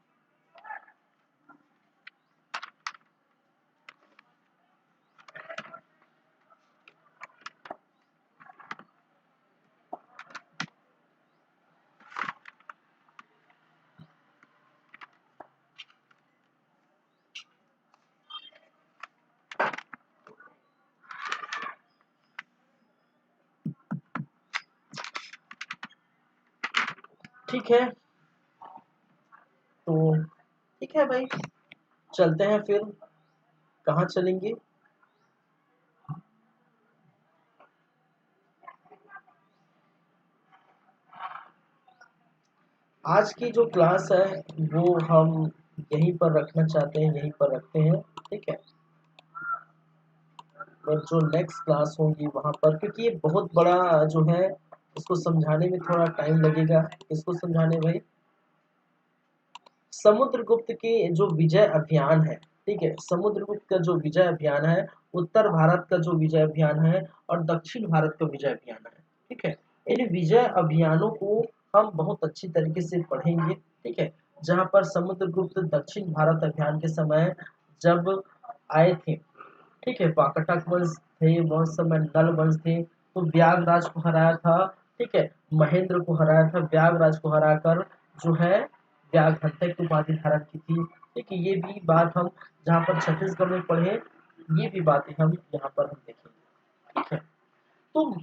[SPEAKER 1] ठीक है, तो ठीक है भाई, चलते हैं फिर, कहाँ चलेंगे। आज की जो क्लास है वो हम यहीं पर रखना चाहते हैं, यहीं पर रखते हैं। ठीक है, और जो नेक्स्ट क्लास होगी वहां पर, क्योंकि ये बहुत बड़ा जो है, इसको समझाने में थोड़ा टाइम लगेगा। इसको समझाने भाई, समुद्रगुप्त के जो विजय अभियान है, ठीक है, समुद्रगुप्त का जो विजय अभियान है, उत्तर भारत का जो विजय अभियान है और दक्षिण भारत का विजय अभियान है। ठीक है, इन विजय अभियानों को हम बहुत अच्छी तरीके से पढ़ेंगे, ठीक है। जहाँ पर समुद्रगुप्त दक्षिण भारत अभियान के समय जब आए थे, ठीक है, वाकाटक वंश थे, बहुत समय नल वंश थे, तो व्यागराज को हराया था, ठीक है, महेंद्र को हराया था, व्यागराज को हराकर जो है व्याघ्रहत्या की उपाधि धारण की थी, ठीक है। ये भी बात हम जहाँ पर छत्तीसगढ़ में पढ़े, ये भी बातें हम यहाँ पर हम देखेंगे, ठीक है। तो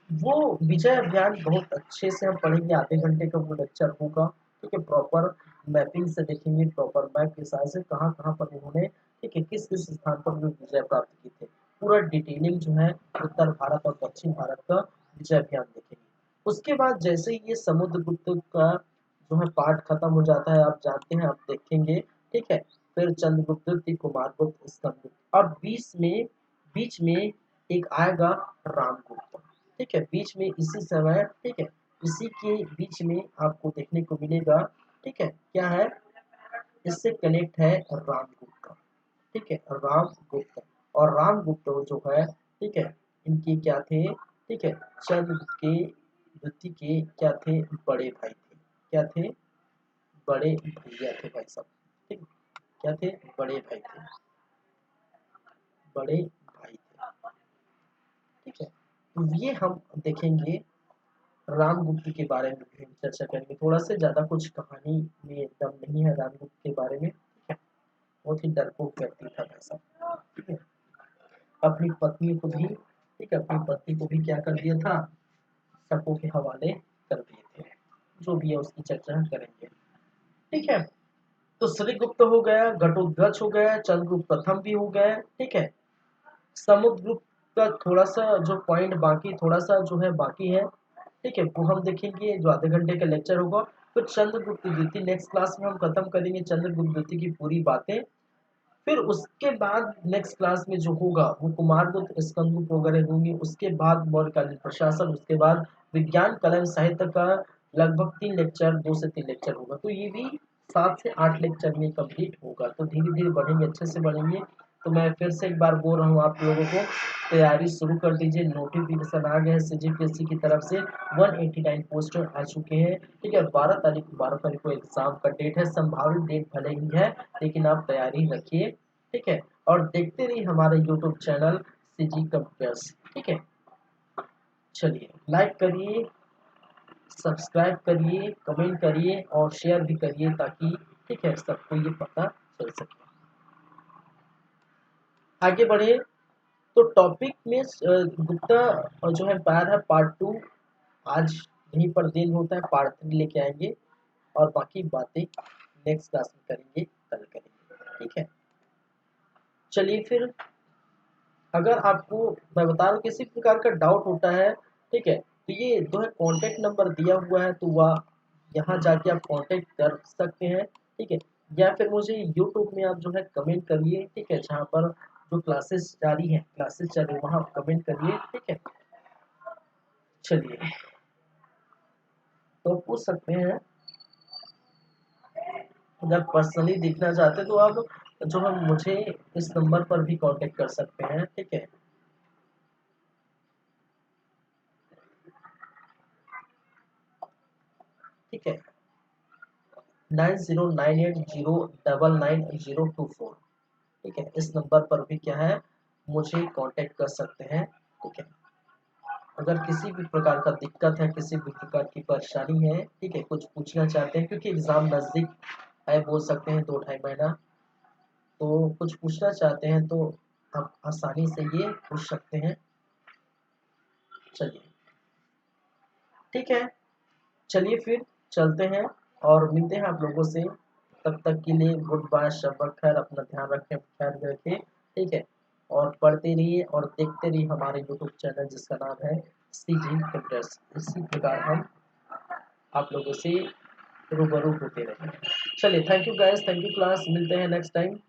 [SPEAKER 1] वो विजय अभियान बहुत अच्छे से हम पढ़ेंगे, आधे घंटे का वो लेक्चर होगा, ठीक है। प्रॉपर मैपिंग से देखेंगे, प्रॉपर मैप के हिसाब से कहाँ कहाँ पर उन्होंने, ठीक है, किस किस स्थान पर वो विजय प्राप्त की थे, पूरा डिटेलिंग जो है उत्तर भारत और दक्षिण भारत का विजय अभियान देखेंगे। उसके बाद जैसे ही ये समुद्रगुप्त का जो है पार्ट खत्म हो जाता है, आप जानते हैं, आप देखेंगे, ठीक है। फिर चंद्रगुप्त, कुमारगुप्त, स्कंदगुप्त, और बीच में एक आएगा रामगुप्त, ठीक है, बीच में इसी समय, ठीक है, इसी के बीच में आपको देखने को मिलेगा, ठीक है, क्या है, इससे कनेक्ट है रामगुप्त, ठीक है, रामगुप्त। और रामगुप्त जो है, ठीक है, इनके क्या थे, ठीक है, चंद्रगुप्त के द्वितीय के क्या थे, बड़े भाई थे, क्या थे, बड़े भैया थे भाई साहब, ठीक, क्या थे, बड़े भाई थे, बड़े भाई थे, ठीक है। तो ये हम देखेंगे, रामगुप्त के बारे में भी हम चर्चा करेंगे, थोड़ा सा ज्यादा कुछ कहानी में दम नहीं है रामगुप्त के बारे में, ठीक है। बहुत ही डरपोक व्यक्ति था वैसा, ठीक है। अपनी पत्नी को भी, ठीक है, अपनी पत्नी को भी क्या कर दिया था, शकों के हवाले कर दिए थे, जो भी है उसकी चर्चा हम करेंगे, ठीक है। तो श्रीगुप्त हो गया, घटोत्कच हो गया, चंद्रगुप्त प्रथम भी हो गए, ठीक है। समुद्रगुप्त का थोड़ा सा जो पॉइंट बाकी, थोड़ा सा जो है बाकी है, ठीक है, वो हम देखेंगे जो आधे घंटे का लेक्चर होगा। फिर चंद्रगुप्त द्वितीय नेक्स्ट क्लास में हम खत्म करेंगे, चंद्रगुप्त द्वितीय की पूरी बातें। फिर उसके बाद नेक्स्ट क्लास में जो होगा वो कुमारगुप्त, स्कंदगुप्त वगैरह होंगी, उसके बाद मौर्यकालीन प्रशासन, उसके बाद विज्ञान कला एवं साहित्य का लगभग 3 लेक्चर, 2 से 3 लेक्चर होगा, तो ये भी 7 से 8 लेक्चर में कंप्लीट होगा। तो धीरे धीरे बढ़ेंगे, अच्छे से बढ़ेंगे। तो मैं फिर से एक बार बोल रहा हूँ आप लोगों को, तैयारी शुरू कर दीजिए, नोटिफिकेशन आ गया है सीजीपीएससी की तरफ से, 189 पोस्ट आ चुके हैं, ठीक है। 12 तारीख को एग्जाम का डेट है, संभावित डेट भले ही है, लेकिन आप तैयारी रखिए, ठीक है। और देखते रहिए हमारे यूट्यूब चैनल सीजी कंप्यूटर्स, ठीक है। चलिए, लाइक करिए, सब्सक्राइब करिए, कमेंट करिए और शेयर भी करिए, ताकि, ठीक है, सबको ये पता चल सके। आगे बढ़े, तो टॉपिक में गुप्ता जो है एम्पायर है पार्ट 2 आज यहीं पर दिन होता है, पार्ट 3 लेके आएंगे, और बाकी बातें नेक्स्ट क्लास में करेंगे, कल करेंगे, ठीक है। चलिए फिर, अगर आपको मैं बता रहा हूँ किसी प्रकार का डाउट होता है, ठीक है, तो ये जो है कांटेक्ट नंबर दिया हुआ है, तो वह यहाँ जाके आप कांटेक्ट कर सकते हैं, ठीक है। या फिर मुझे यूट्यूब में आप जो है कमेंट करिए, ठीक है, जहाँ पर जो क्लासेस जारी है, क्लासेस चल रही है, वहाँ आप कमेंट करिए, ठीक है। चलिए, तो पूछ सकते हैं, अगर पर्सनली दिखना चाहते हैं तो आप जो है मुझे इस नंबर पर भी कांटेक्ट कर सकते हैं, ठीक है। ठीक है, 9098099024, ठीक है, इस नंबर पर भी क्या है, मुझे कांटेक्ट कर सकते हैं, ठीक है। अगर किसी भी प्रकार का दिक्कत है, किसी भी प्रकार की परेशानी है, ठीक है, कुछ पूछना चाहते हैं, क्योंकि एग्जाम नजदीक है, बोल सकते हैं 2 ढाई महीना, तो कुछ पूछना चाहते हैं तो आप आसानी से ये पूछ सकते हैं। चलिए, ठीक है, चलिए फिर चलते हैं और मिलते हैं आप लोगों से, तब तक के लिए गुड बाय, शब खैर, अपना ध्यान रखें, ख्याल रखें, ठीक है। और पढ़ते रहिए और देखते रहिए हमारे यूट्यूब चैनल, जिसका नाम है सीजी कंप्यूटर्स। इसी प्रकार हम आप लोगों से रूबरू होते रहेंगे। चलिए, thank you guys, thank you class, मिलते हैं नेक्स्ट टाइम।